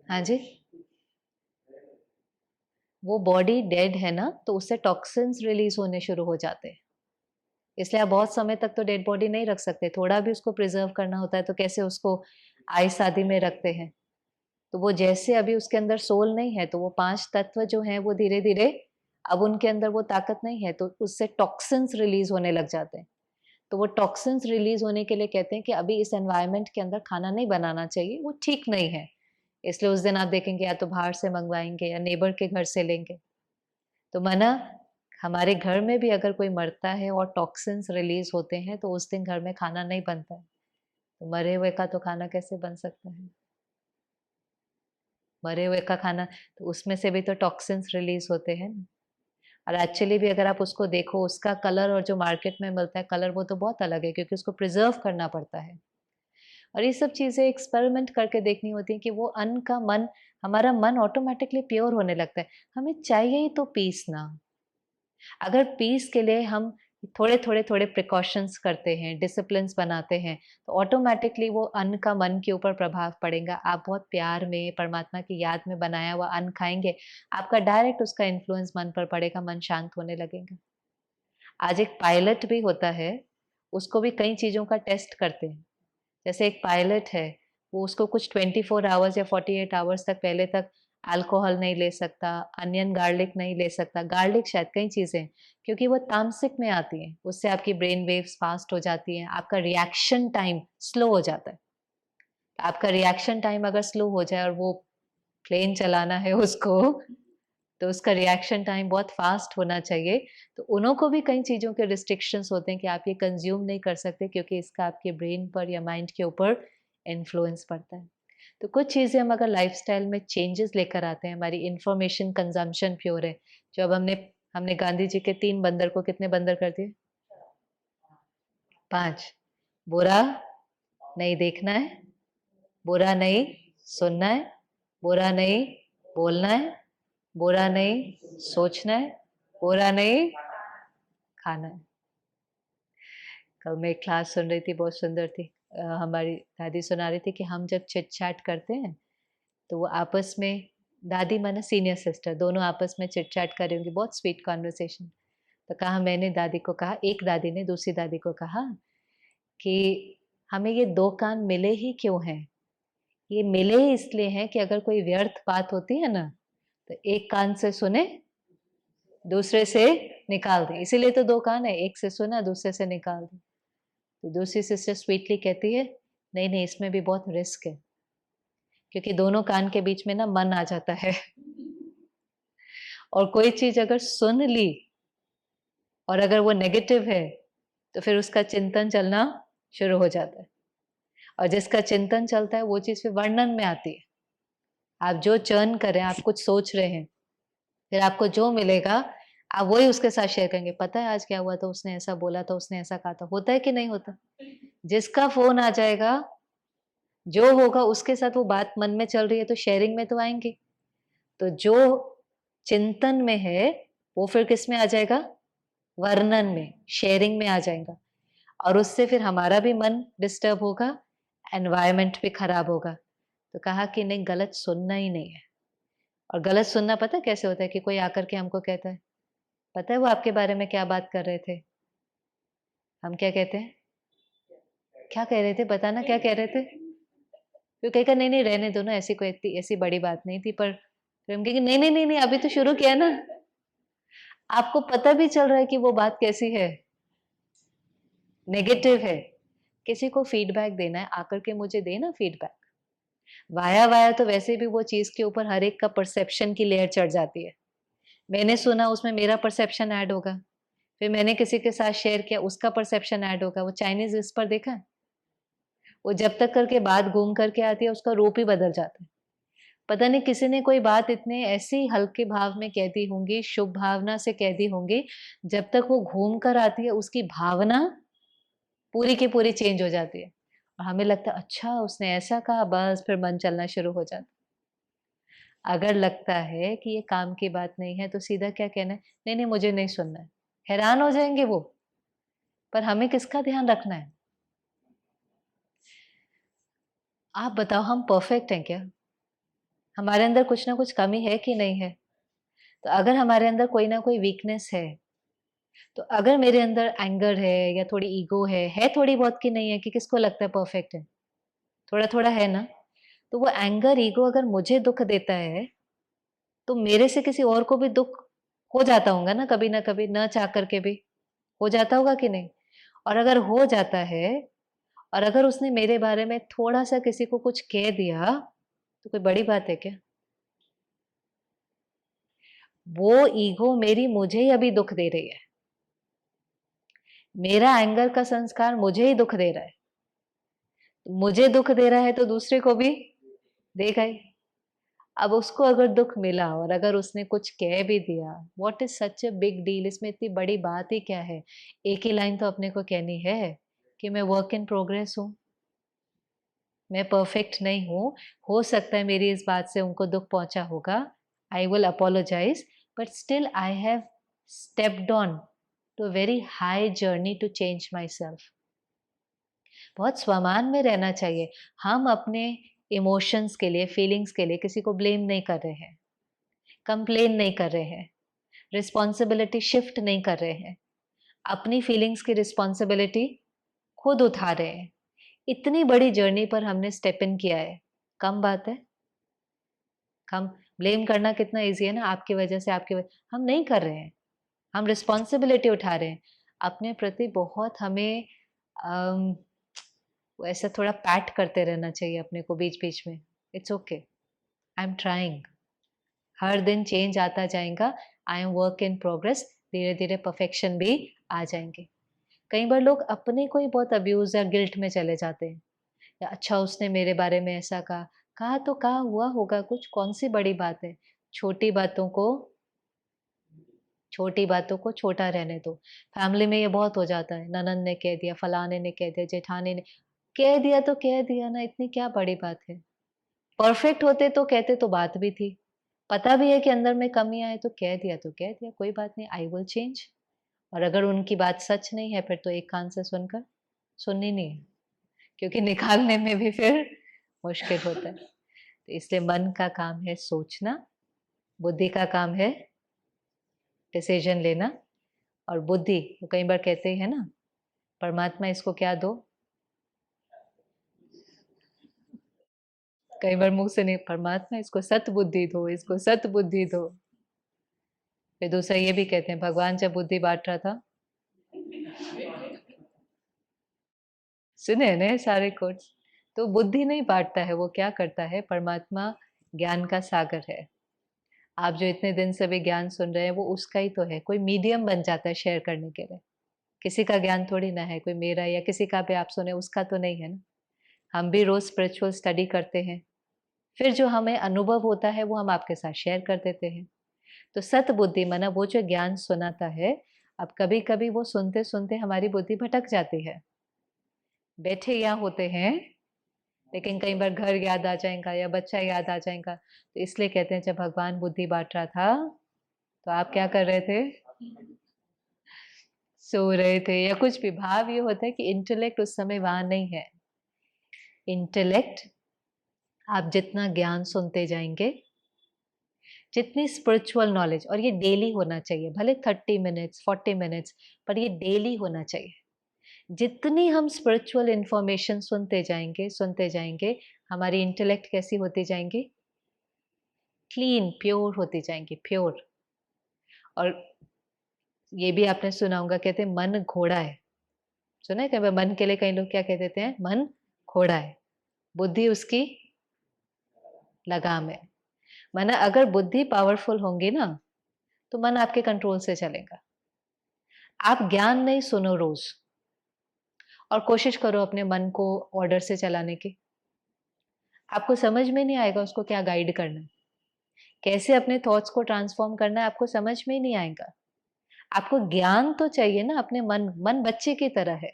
हाँ जी? वो बॉडी डेड है ना, तो उससे टॉक्सिन्स रिलीज़ होने शुरू हो जाते हैं। इसलिए आप बहुत समय तक तो डेड बॉडी नहीं रख सकते, थोड़ा भी उसको प्रिज़र्व करना होता है, तो कैसे उसको आइस आदि में रखते हैं। तो वो जैसे अभी उसके अंदर सोल नहीं है, तो वो 5 तत्व जो हैं, वो धीरे-धीरे अब उनके अंदर वो ताकत नहीं है, तो उससे टॉक्सिन्स रिलीज़ होने लग जाते हैं। तो वो टॉक्सिन्स रिलीज होने के लिए कहते हैं कि अभी इस एनवायरनमेंट के अंदर खाना नहीं बनाना चाहिए, वो ठीक नहीं है। इसलिए उस दिन आप देखेंगे या तो बाहर से मंगवाएँगे या नेबर के घर से लेंगे। तो माना हमारे घर में भी अगर कोई मरता है और टॉक्सिन्स रिलीज होते हैं तो उस दिन घर में खाना नहीं बनता है। तो मरे हुए का तो खाना कैसे बन सकता है? मरे हुए का खाना तो उसमें से भी तो टॉक्सिन्स रिलीज होते हैं ना। और एक्चुअली भी अगर आप उसको देखो उसका कलर और जो मार्केट में मिलता है कलर वो तो बहुत अलग है क्योंकि उसको प्रिजर्व करना पड़ता है। और ये सब चीज़ें एक्सपेरिमेंट करके देखनी होती है कि वो अन्न का मन हमारा मन ऑटोमेटिकली प्योर होने लगता है। हमें चाहिए ही तो पीस ना। अगर पीस के लिए हम थोड़े-थोड़े प्रिकॉशंस करते हैं, डिसिप्लिन्स बनाते हैं, तो ऑटोमैटिकली वो अन्न का मन के ऊपर प्रभाव पड़ेगा। आप बहुत प्यार में, परमात्मा की याद में बनाया हुआ अन्न खाएँगे, आपका डायरेक्ट उसका इन्फ्लुएंस मन पर पड़ेगा, मन शांत होने लगेगा। आज एक पायलट भी होता है, उसको भी कई चीज़ों का टेस्ट करते हैं। जैसे एक पायलट है, वो उसको कुछ 24 आवर्स या 48 आवर्स तक पहले तक अल्कोहल नहीं ले सकता, अनियन गार्लिक नहीं ले सकता, गार्लिक शायद कई चीज़ें, क्योंकि वो तामसिक में आती हैं, उससे आपकी ब्रेन वेव्स फास्ट हो जाती हैं, आपका रिएक्शन टाइम स्लो हो जाता है। आपका रिएक्शन टाइम अगर स्लो हो जाए और वो प्लेन चलाना है उसको, तो उसका रिएक्शन टाइम बहुत फास्ट होना चाहिए। तो उन्हों को भी कई चीज़ों के रिस्ट्रिक्शंस होते हैं कि आप ये कंज़्यूम नहीं कर सकते क्योंकि इसका आपके ब्रेन पर या माइंड के ऊपर इन्फ्लुएंस पड़ता है। तो कुछ चीज़ें हम अगर लाइफ़स्टाइल में चेंजेस लेकर आते हैं, हमारी इन्फॉर्मेशन कंज़म्पशन प्योर है। जो अब हमने हमने गांधी जी के 3 बंदर को कितने बंदर कर दिए? 5। बुरा नहीं देखना है, बुरा नहीं सुनना है, बुरा नहीं बोलना है, बुरा नहीं सोचना है, बुरा नहीं खाना है। कल मैं एक क्लास सुन रही थी, बहुत सुंदर थी। हमारी दादी सुना रही थी कि हम जब चिट-चैट करते हैं, तो वो आपस में दादी माने सीनियर सिस्टर, दोनों आपस में चिट-चैट कर रही होंगी, बहुत स्वीट कन्वर्सेशन। तो कहा मैंने दादी को कहा एक दादी ने दूसरी दादी को कहा कि हमें ये 2 कान मिले ही क्यों हैं? ये मिले ही इसलिए हैं कि अगर कोई व्यर्थ बात होती है ना, तो एक कान से सुने, दूसरे से निकाल दें। इसीलिए तो 2 कान है, एक से सुना, दूसरे से निकाल दें। तो दूसरी सिस्टर स्वीटली कहती है, नहीं-नहीं इसमें भी बहुत रिस्क है, क्योंकि दोनों कान के बीच में ना मन आ जाता है और कोई चीज़ अगर सुन ली और अगर वो नेगेटिव है, तो फिर उसका चिंतन चलना शुरू हो जाता है और जिसका चिंतन चलता है, वो चीज़ फिर वर्णन में आती है। आप जो चर्न कर रहे हैं, आप कुछ सोच रहे हैं, फिर आपको जो मिलेगा, आप वही उसके साथ शेयर करेंगे। पता है आज क्या हुआ था? उसने ऐसा बोला था, उसने ऐसा कहा था। होता है कि नहीं होता? जिसका फ़ोन आ जाएगा, जो होगा उसके साथ वो बात मन में चल रही है, तो शेयरिंग में तो आएँगे। तो जो चिंतन में है, वो फिर किसमें आ जाएगा? वर्णन में, शेयरिंग में आ जाएगा और उससे फिर हमारा भी मन डिस्टर्ब होगा, एनवायरनमेंट भी खराब होगा। तो कहा कि नहीं गलत सुनना ही नहीं है और गलत सुनना पता है कैसे होता है कि कोई आकर के हमको कहता है, पता है वो आपके बारे में क्या बात कर रहे थे? हम क्या कहते हैं? क्या कह रहे थे? बताना क्या कह रहे थे? फिर कहेगा नहीं, नहीं रहने दो ना ऐसी कोई इतनी ऐसी बड़ी बात नहीं थी पर फिर हम कहेंगे नहीं, नहीं, नहीं, नहीं अभी तो शुरू किया ना। आपको पता भी चल रहा है कि वो बात कैसी है, नेगेटिव है। किसी को फीडबैक देना है, आकर के मुझे दे ना फीडबैक। वाया-वाया तो वैसे भी वो चीज़ के ऊपर हर एक का परसेप्शन की लेयर चढ़ जाती है। मैंने सुना उसमें मेरा परसेप्शन ऐड होगा, फिर मैंने किसी के साथ शेयर किया उसका परसेप्शन ऐड होगा। वो चाइनीज़ विस्पर देखा है? वो जब तक करके बात घूम करके आती है उसका रूप ही बदल जाता है। पता नहीं किसी ने कोई बात इतने ऐसी हल्के भाव में कह दी होंगी, शुभ भावना से कह दी होंगी, जब तक वो घूम कर आती है उसकी भावना पूरी की पूरी चेंज हो जाती है। और हमें लगता है अच्छा उसने ऐसा कहा बस फिर मन चलना शुरू हो जाता है। अगर लगता है कि ये काम की बात नहीं है तो सीधा क्या कहना है, नहीं, नहीं मुझे नहीं सुनना है। हैरान हो जाएँगे वो, पर हमें किसका ध्यान रखना है? आप बताओ हम परफेक्ट हैं क्या? हमारे अंदर कुछ ना कुछ कमी है कि नहीं है? तो अगर हमारे अंदर कोई ना कोई वीकनेस है, तो अगर मेरे अंदर एंगर है या थोड़ी ईगो है थोड़ी बहुत कि नहीं है कि किसको लगता है परफेक्ट है? थोड़ा-थोड़ा है ना? तो वो एंगर, ईगो अगर मुझे दुःख देता है, तो मेरे से किसी और को भी दुःख हो जाता होगा ना कभी न कभी, ना चाह कर के भी, हो जाता होगा कि नहीं? और अगर हो जाता है और अगर उसने मेरे बारे में थोड़ा-सा किसी को कुछ कह दिया, तो कोई बड़ी बात है क्या? वो ईगो मेरी मुझे ही अभी दुःख दे रही है। मेरा एंगर का संस्कार मुझे ही दुःख दे रहा है। मुझे दुःख दे रहा है तो दूसरे को भी देगा ही। अब उसको अगर दुःख मिला और अगर उसने कुछ कह भी दिया, what is such a big deal, इसमें इतनी बड़ी बात ही क्या है? एक ही लाइन तो अपने को कहनी है कि मैं वर्क इन प्रोग्रेस हूँ, मैं परफेक्ट नहीं हूँ। हो सकता है मेरी इस बात से उनको दुःख पहुँचा होगा। I will apologise but still I have stepped on to a very high journey to change myself. बहुत स्वमान में रहना चाहिए। हम अपने इमोशंस के लिए, फीलिंग्स के लिए किसी को ब्लेम नहीं कर रहे हैं, कंप्लेन नहीं कर रहे हैं, रिस्पॉन्सिबिलिटी शिफ्ट नहीं कर रहे हैं। अपनी फीलिंग्स की रिस्पॉन्सिबिलिटी खुद उठा रहे हैं। इतनी बड़ी जर्नी पर हमने स्टेप इन किया है, कम बात है? हम ब्लेम करना कितना ईज़ी है ना, आपकी वजह से आपकी व हम नहीं कर रहे हैं, हम रिस्पॉन्सिबिलिटी उठा रहे हैं। अपने प्रति बहुत हमें अम, वो ऐसा थोड़ा पैट करते रहना चाहिए अपने को बीच-बीच में। It's okay, I am trying. हर दिन चेंज आता जाएगा, I am work in progress, धीरे-धीरे परफेक्शन भी आ जाएँगे। कई बार लोग अपने को ही बहुत अब्यूज़ या गिल्ट में चले जाते हैं। या अच्छा उसने मेरे बारे में ऐसा कहा, कहा तो कहा हुआ होगा कुछ, कौन-सी बड़ी बात है? छोटी बातों को छोटी बातों को छोटा रहने दो। फैमिली में ये बहुत हो जाता है, ननंद ने कह दिया, फलाने ने कह दिया, जेठानी ने कह दिया तो कह दिया ना, इतनी क्या बड़ी बात है? परफेक्ट होते तो कहते तो बात भी थी। पता भी है कि अंदर में कमियाँ हैं तो कह दिया, कोई बात नहीं, आई विल चेंज। और अगर उनकी बात सच नहीं है फिर तो एक कान से सुनकर सुननी नहीं है, क्योंकि निकालने में भी फिर मुश्किल होता है। तो इसलिए मन का काम है सोचना, बुद्धि का काम है डिसीजन लेना। और बुद्धि वो कई बार कहते हैं ना, परमात्मा इसको क्या दो, कई बार मुंह से नहीं, परमात्मा इसको सत बुद्धि दो, इसको सत बुद्धि दो। फिर दूसरा ये भी कहते हैं, भगवान जब बुद्धि बांट रहा था, सुने हैं ना सारे कोट्स। तो बुद्धि नहीं बांटता है, वो क्या करता है, परमात्मा ज्ञान का सागर है। आप जो इतने दिन से भी ज्ञान सुन रहे हैं वो उसका ही तो है, कोई मीडियम बन जाता है शेयर करने के लिए। किसी का ज्ञान थोड़ी ना है, कोई मेरा या किसी का भी आप सुने उसका तो नहीं है ना। हम भी रोज स्पिरिचुअल स्टडी करते हैं, फिर जो हमें अनुभव होता है वो हम आपके साथ शेयर कर देते हैं। तो सत बुद्धि माना वो जो ज्ञान सुनाता है, अब कभी कभी वो सुनते सुनते हमारी बुद्धि भटक जाती है। बैठे यहाँ होते हैं लेकिन कई बार घर याद आ जाएगा या बच्चा याद आ जाएगा, तो इसलिए कहते हैं जब भगवान बुद्धि बांट रहा था तो आप क्या कर रहे थे, सो रहे थे या कुछ भी। भाव ये होता है कि इंटेलेक्ट उस समय वहां नहीं है। इंटेलेक्ट, आप जितना ज्ञान सुनते जाएंगे, जितनी स्पिरिचुअल नॉलेज, और ये डेली होना चाहिए, भले 30 मिनट्स 40 मिनट्स, पर ये डेली होना चाहिए। जितनी हम स्पिरिचुअल इंफॉर्मेशन सुनते जाएंगे, हमारी इंटेलेक्ट कैसी होती जाएंगी, क्लीन प्योर होती जाएंगी, प्योर। और ये भी आपने सुना होगा, कहते हैं मन घोड़ा है। सुना है क्या? मन के लिए कई लोग क्या कह देते हैं, मन घोड़ा है, बुद्धि उसकी लगाम है। माना अगर बुद्धि पावरफुल होंगी ना, तो मन आपके कंट्रोल से चलेगा। आप ज्ञान नहीं सुनो रोज, और कोशिश करो अपने मन को ऑर्डर से चलाने की, आपको समझ में नहीं आएगा उसको क्या गाइड करना है, कैसे अपने थॉट्स को ट्रांसफॉर्म करना है, आपको समझ में ही नहीं आएगा। आपको ज्ञान तो चाहिए ना, अपने मन बच्चे की तरह है,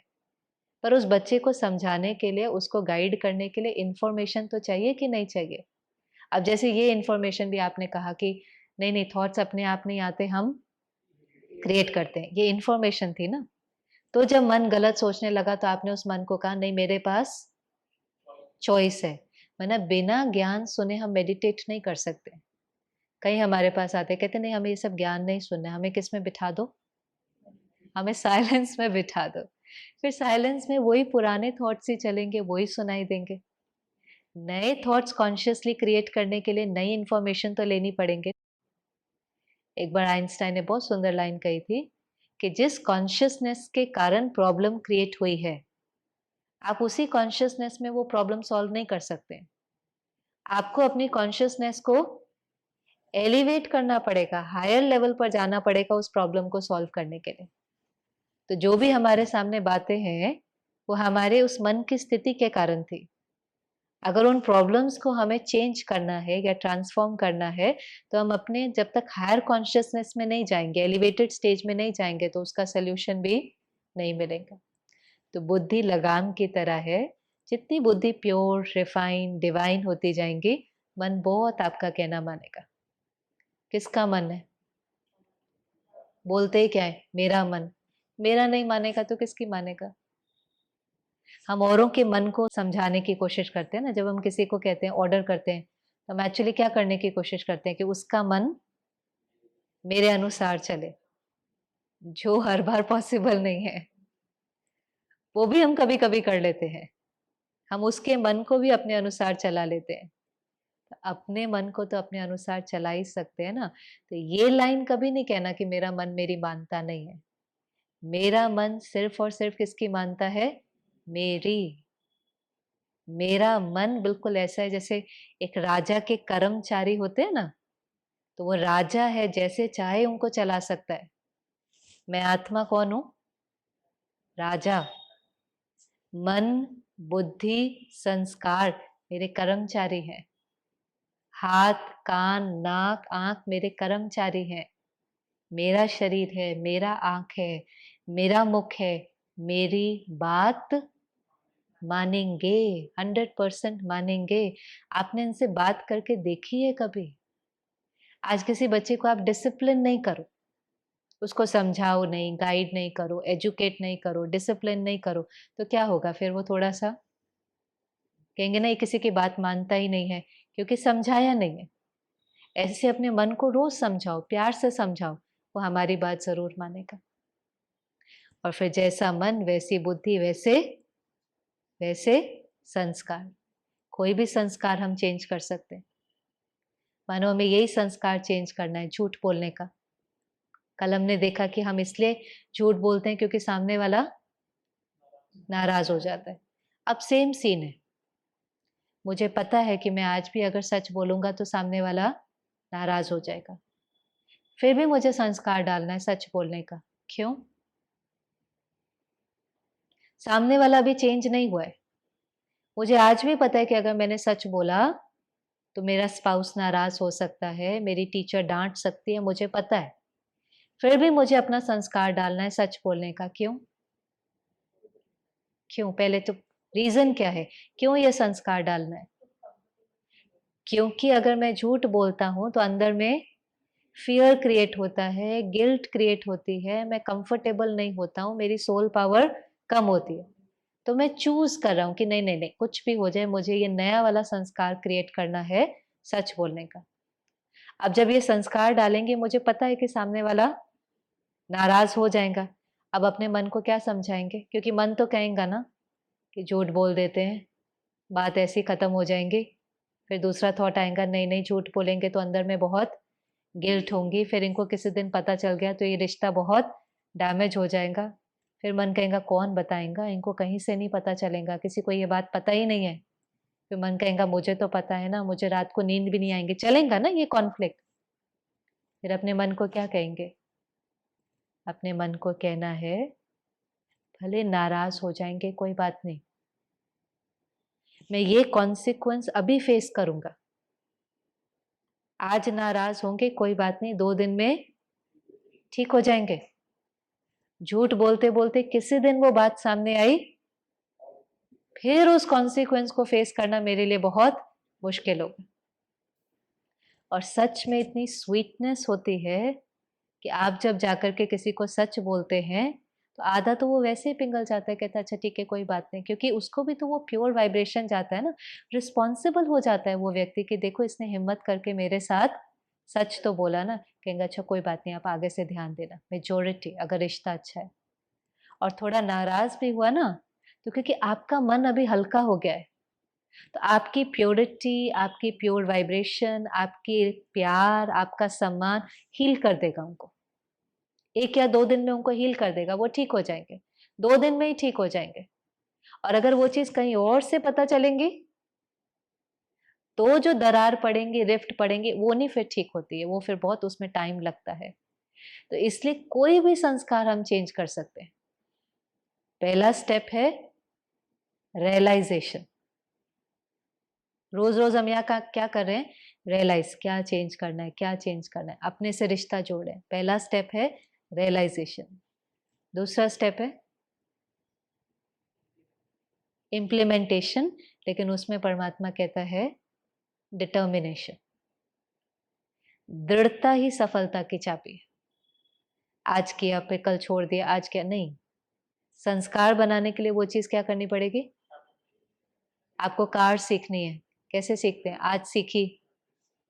पर उस बच्चे को समझाने के लिए, उसको गाइड करने के लिए इंफॉर्मेशन तो चाहिए कि नहीं चाहिए। अब जैसे ये इंफॉर्मेशन भी आपने कहा कि नहीं नहीं, थॉट्स अपने आप नहीं आते, हम क्रिएट करते हैं, ये इंफॉर्मेशन थी ना। तो जब मन गलत सोचने लगा तो आपने उस मन को कहा नहीं, मेरे पास चॉइस है। वरना बिना ज्ञान सुने हम मेडिटेट नहीं कर सकते। कई हमारे पास आते हैं, कहते नहीं हमें ये सब ज्ञान नहीं सुनना है, हमें किस में बिठा दो, हमें साइलेंस में बिठा दो। फिर साइलेंस में वही पुराने थॉट्स ही चलेंगे, वही सुनाई देंगे। नए थॉट्स कॉन्शियसली क्रिएट करने के लिए नई इंफॉर्मेशन तो लेनी पड़ेंगे। एक बार आइंस्टाइन ने बहुत सुंदर लाइन कही थी कि जिस कॉन्शियसनेस के कारण प्रॉब्लम क्रिएट हुई है, आप उसी कॉन्शियसनेस में वो प्रॉब्लम सॉल्व नहीं कर सकते। आपको अपनी कॉन्शियसनेस को एलिवेट करना पड़ेगा, हायर लेवल पर जाना पड़ेगा उस प्रॉब्लम को सॉल्व करने के लिए। तो जो भी हमारे सामने बातें हैं, वो हमारे उस मन की स्थिति के कारण थी। अगर उन प्रॉब्लम्स को हमें चेंज करना है या ट्रांसफॉर्म करना है, तो हम अपने जब तक हायर कॉन्शियसनेस में नहीं जाएँगे, एलिवेटेड स्टेज में नहीं जाएँगे, तो उसका सॉल्यूशन भी नहीं मिलेगा। तो बुद्धि लगाम की तरह है, जितनी बुद्धि प्योर, रिफाइन, डिवाइन होती जाएँगी, मन बहुत आपका कहना मानेगा। किसका मन है? बोलते ही क्या है? मेरा मन। मेरा नहीं मानेगा तो किसकी मानेगा? हम औरों के मन को समझाने की कोशिश करते हैं ना, जब हम किसी को कहते हैं, ऑर्डर करते हैं, तो हम एक्चुअली क्या करने की कोशिश करते हैं कि उसका मन मेरे अनुसार चले, जो हर बार पॉसिबल नहीं है। वो भी हम कभी-कभी कर लेते हैं। हम उसके मन को भी अपने अनुसार चला लेते हैं। अपने मन को तो अपने अनुसार चला ही सकते हैं ना। तो ये लाइन कभी नहीं कहना कि मेरा मन मेरी मानता नहीं है। मेरा मन सिर्फ़ और सिर्फ़ किसकी मानता है? मेरी। मेरा मन बिल्कुल ऐसा है जैसे एक राजा के कर्मचारी होते हैं ना, तो वो राजा है, जैसे चाहे उनको चला सकता है। मैं आत्मा कौन हूँ? राजा। मन, बुद्धि, संस्कार मेरे कर्मचारी हैं। हाथ, कान, नाक, आँख मेरे कर्मचारी हैं। मेरा शरीर है, मेरा आँख है, मेरा मुख है, मेरी बात मानेंगे, 100% मानेंगे। आपने इनसे बात करके देखी है कभी? आज किसी बच्चे को आप डिसिप्लिन नहीं करो, उसको समझाओ नहीं, गाइड नहीं करो, एजुकेट नहीं करो, डिसिप्लिन नहीं करो, तो क्या होगा फिर? वो थोड़ा-सा कहेंगे नहीं, किसी की बात मानता ही नहीं है, क्योंकि समझाया नहीं है। ऐसे अपने मन को रोज़ समझाओ, प्यार से समझाओ, वो हमारी बात ज़रूर मानेगा। और फिर जैसा मन वैसी बुद्धि, वैसे वैसे संस्कार। कोई भी संस्कार हम चेंज कर सकते हैं। मानो हमें यही संस्कार चेंज करना है, झूठ बोलने का। कल हमने देखा कि हम इसलिए झूठ बोलते हैं क्योंकि सामने वाला नाराज़ हो जाता है। अब सेम सीन है। मुझे पता है कि मैं आज भी अगर सच बोलूँगा तो सामने वाला नाराज़ हो जाएगा। फिर भी मुझे संस्कार डालना है सच बोलने का। क्यों? सामने वाला अभी चेंज नहीं हुआ है। मुझे आज भी पता है कि अगर मैंने सच बोला, तो मेरा स्पाउस नाराज़ हो सकता है, मेरी टीचर डाँट सकती है, मुझे पता है। फिर भी मुझे अपना संस्कार डालना है सच बोलने का। क्यों? क्यों? पहले तो रीज़न क्या है? क्यों ये संस्कार डालना है? क्योंकि अगर मैं झूठ बोलता हूँ, तो अंदर में फ़ियर क्रिएट होता है, गिल्ट क्रिएट होती है, मैं कंफर्टेबल नहीं होता हूँ, मेरी सोल पावर कम होती है। तो मैं चूज़ कर रहा हूँ कि नहीं, नहीं, नहीं, कुछ भी हो जाए, मुझे ये नया वाला संस्कार क्रिएट करना है, सच बोलने का। अब जब ये संस्कार डालेंगे, मुझे पता है कि सामने वाला नाराज़ हो जाएगा। अब अपने मन को क्या समझाएँगे? क्योंकि मन तो कहेगा ना कि झूठ बोल देते हैं, बात ऐसे ही खत्म हो जाएँगी। फिर दूसरा थॉट आएगा, नहीं, नहीं, झूठ बोलेंगे तो अंदर में बहुत गिल्ट होंगी, फिर इनको किसी दिन पता चल गया तो ये रिश्ता बहुत डैमेज हो जाएगा। फिर मन कहेगा कौन बताएगा, इनको कहीं से नहीं पता चलेगा, किसी को ये बात पता ही नहीं है। फिर मन कहेगा मुझे तो पता है ना, मुझे रात को नींद भी नहीं आएँगी, चलेगा ना ये कॉन्फ्लिक्ट। फिर अपने मन को क्या कहेंगे? अपने मन को कहना है, भले नाराज़ हो जाएँगे कोई बात नहीं, मैं ये कॉन्सिक्वेंस अभी फेस करूँगा। आज नाराज़ होंगे कोई बात नहीं, 2 दिन में ठीक हो जाएँगे। झूठ बोलते-बोलते किसी दिन वो बात सामने आई, फिर उस कॉन्सिक्वेंस को फेस करना मेरे लिए बहुत मुश्किल होगा। और सच में इतनी स्वीटनेस होती है कि आप जब जाकर के किसी को सच बोलते हैं, तो आधा तो वो वैसे ही पिघल जाता है, कहता है अच्छा ठीक है कोई बात नहीं, क्योंकि उसको भी तो वो प्योर वाइब्रेशन जाता है ना, रिस्पॉन्सिबल हो जाता है वो व्यक्ति कि देखो इसने हिम्मत करके मेरे साथ सच तो बोला ना, कहेंगे अच्छा कोई बात नहीं आप आगे से ध्यान देना, मेजॉरिटी अगर रिश्ता अच्छा है। और थोड़ा नाराज़ भी हुआ ना, तो क्योंकि आपका मन अभी हल्का हो गया है, तो आपकी प्योरिटी, आपकी प्योर वाइब्रेशन, आपकी प्यार, आपका सम्मान हील कर देगा उनको। 1 या 2 दिन में उनको हील कर देगा, वो ठीक हो जाएँगे। 2 दिन में ही ठीक हो जाएँगे। और अगर वो चीज़ कहीं और से पता चलेंगी, तो जो दरार पड़ेंगी, रिफ्ट पड़ेंगी, वो नहीं फिर ठीक होती है, वो फिर बहुत उसमें टाइम लगता है। तो इसलिए कोई भी संस्कार हम चेंज कर सकते हैं। पहला स्टेप है रियलाइज़ेशन। रोज़-रोज़ हम यहाँ का क्या कर रहे हैं? रियलाइज़ क्या चेंज करना है, क्या चेंज करना है, अपने से रिश्ता जोड़ें। पहला स्टेप है रियलाइज़ेशन। दूसरा स्टेप है इम्प्लीमेंटेशन, लेकिन उसमें परमात्मा कहता है डिटर्मिनेशन। दृढ़ता ही सफलता की चाबी है। आज किया फिर कल छोड़ दिया, आज क्या नहीं। संस्कार बनाने के लिए वो चीज़ क्या करनी पड़ेगी? आपको कार सीखनी है, कैसे सीखते हैं? आज सीखी,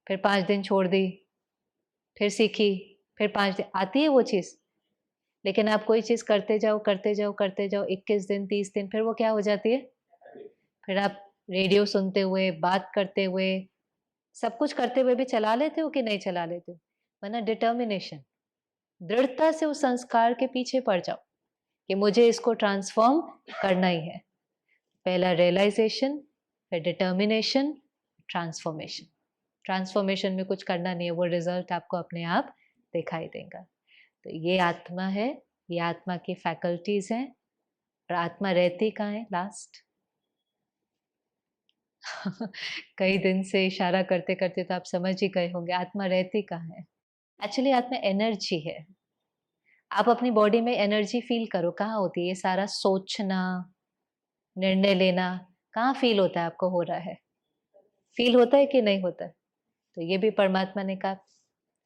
फिर 5 दिन छोड़ दी, फिर सीखी, फिर 5 दिन, आती है वो चीज़। लेकिन आप कोई चीज़ करते जाओ, करते जाओ, करते जाओ, 21 दिन, 30 दिन, फिर वो क्या हो जाती है? फिर आप रेडियो सुनते हुए, बात करते हुए, सब कुछ करते हुए भी चला लेते हो कि नहीं चला लेते हो? वरना डिटर्मिनेशन, दृढ़ता से उस संस्कार के पीछे पड़ जाओ कि मुझे इसको ट्रांसफ़ॉर्म करना ही है। पहला रियलाइज़ेशन, फिर डिटर्मिनेशन, ट्रांसफ़ॉर्मेशन। ट्रांसफ़ॉर्मेशन में कुछ करना नहीं है, वो रिज़ल्ट आपको अपने आप दिखाई देगा। तो ये आत्मा है, ये आत्मा की फैकल्टीज़ हैं और आत्मा रहती कहाँ है लास्ट? कई दिन से इशारा करते-करते तो आप समझ ही गए होंगे आत्मा रहती कहाँ है? एक्चुअली आत्मा एनर्जी है। आप अपनी बॉडी में एनर्जी फ़ील करो, कहाँ होती है? ये सारा सोचना, निर्णय लेना, कहाँ फ़ील होता है आपको हो रहा है? फ़ील होता है कि नहीं होता है? तो ये भी परमात्मा ने कहा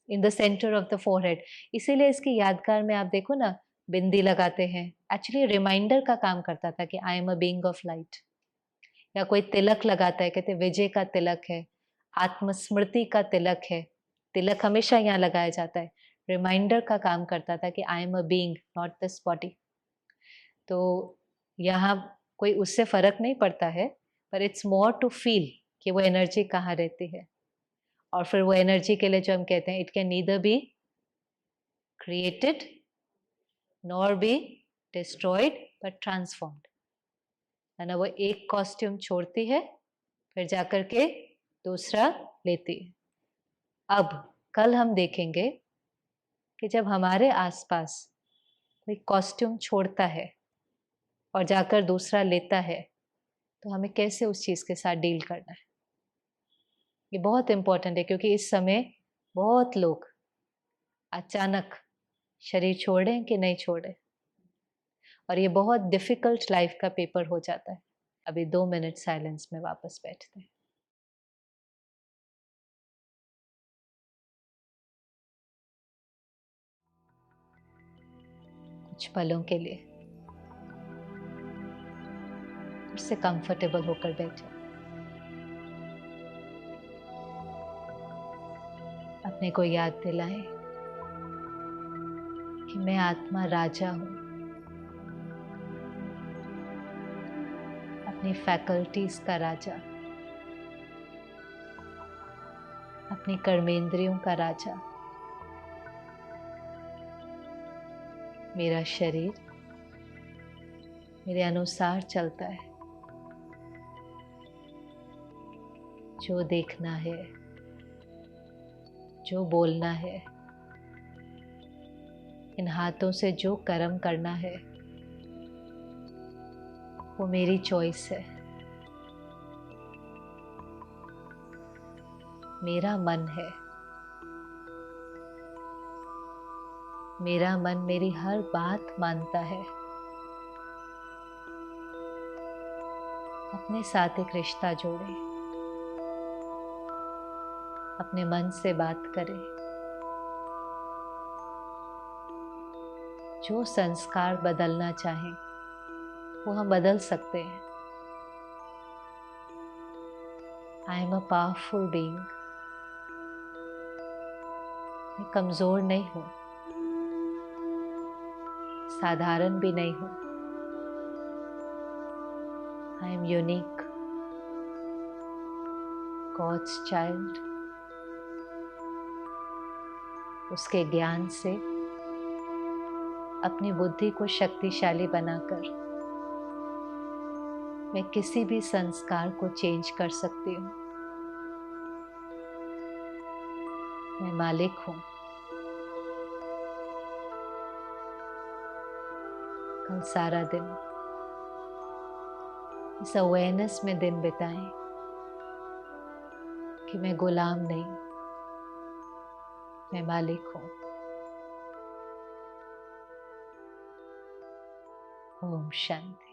in the centre of the forehead. इसीलिए इसकी यादगार में आप देखो ना, बिंदी लगाते हैं। एक्चुअली रिमाइंडर का काम करता था कि आई am a being of light. या कोई तिलक लगाता है, कहते हैं विजय का तिलक है, आत्मस्मृति का तिलक है। तिलक हमेशा यहाँ लगाया जाता है। रिमाइंडर का काम करता था कि आई am a being, not this body. तो यहाँ कोई उससे फ़र्क नहीं पड़ता है, पर इट्स मोर टू फ़ील कि वो एनर्जी कहाँ रहती है। और फिर वो एनर्जी के लिए जो हम कहते हैं it can neither be created nor be destroyed but transformed. है ना, वो एक कॉस्ट्यूम छोड़ती है फिर जाकर के दूसरा लेती है। अब कल हम देखेंगे कि जब हमारे आसपास कोई कॉस्ट्यूम छोड़ता है और जाकर दूसरा लेता है, तो हमें कैसे उस चीज़ के साथ डील करना है। ये बहुत इम्पोर्टेंट है क्योंकि इस समय बहुत लोग अचानक शरीर छोड़ें कि नहीं छोड़ें, और ये बहुत डिफ़िकल्ट लाइफ का पेपर हो जाता है। अभी 2 मिनट साइलेंस में वापस बैठते हैं। कुछ पलों के लिए फिर से कंफर्टेबल होकर बैठे। अपने को याद दिलाएं कि मैं आत्मा राजा हूँ। अपनी फैकल्टीज का राजा, अपनी कर्मेंद्रियों का राजा। मेरा शरीर मेरे अनुसार चलता है। जो देखना है, जो बोलना है, इन हाथों से जो कर्म करना है, वो मेरी चॉइस है। मेरा मन है। मेरा मन मेरी हर बात मानता है। अपने साथ एक रिश्ता जोड़े, अपने मन से बात करें। जो संस्कार बदलना चाहें वो हम बदल सकते हैं। I am a powerful being. मैं कमजोर नहीं हूं, साधारण भी नहीं हूं। I am unique, God's child. उसके ज्ञान से अपनी बुद्धि को शक्तिशाली बनाकर मैं किसी भी संस्कार को चेंज कर सकती हूँ। मैं मालिक हूँ। कल सारा दिन इस अवेयरनेस में दिन बिताएं कि मैं गुलाम नहीं, मैं मालिक हूँ। ओम शांति।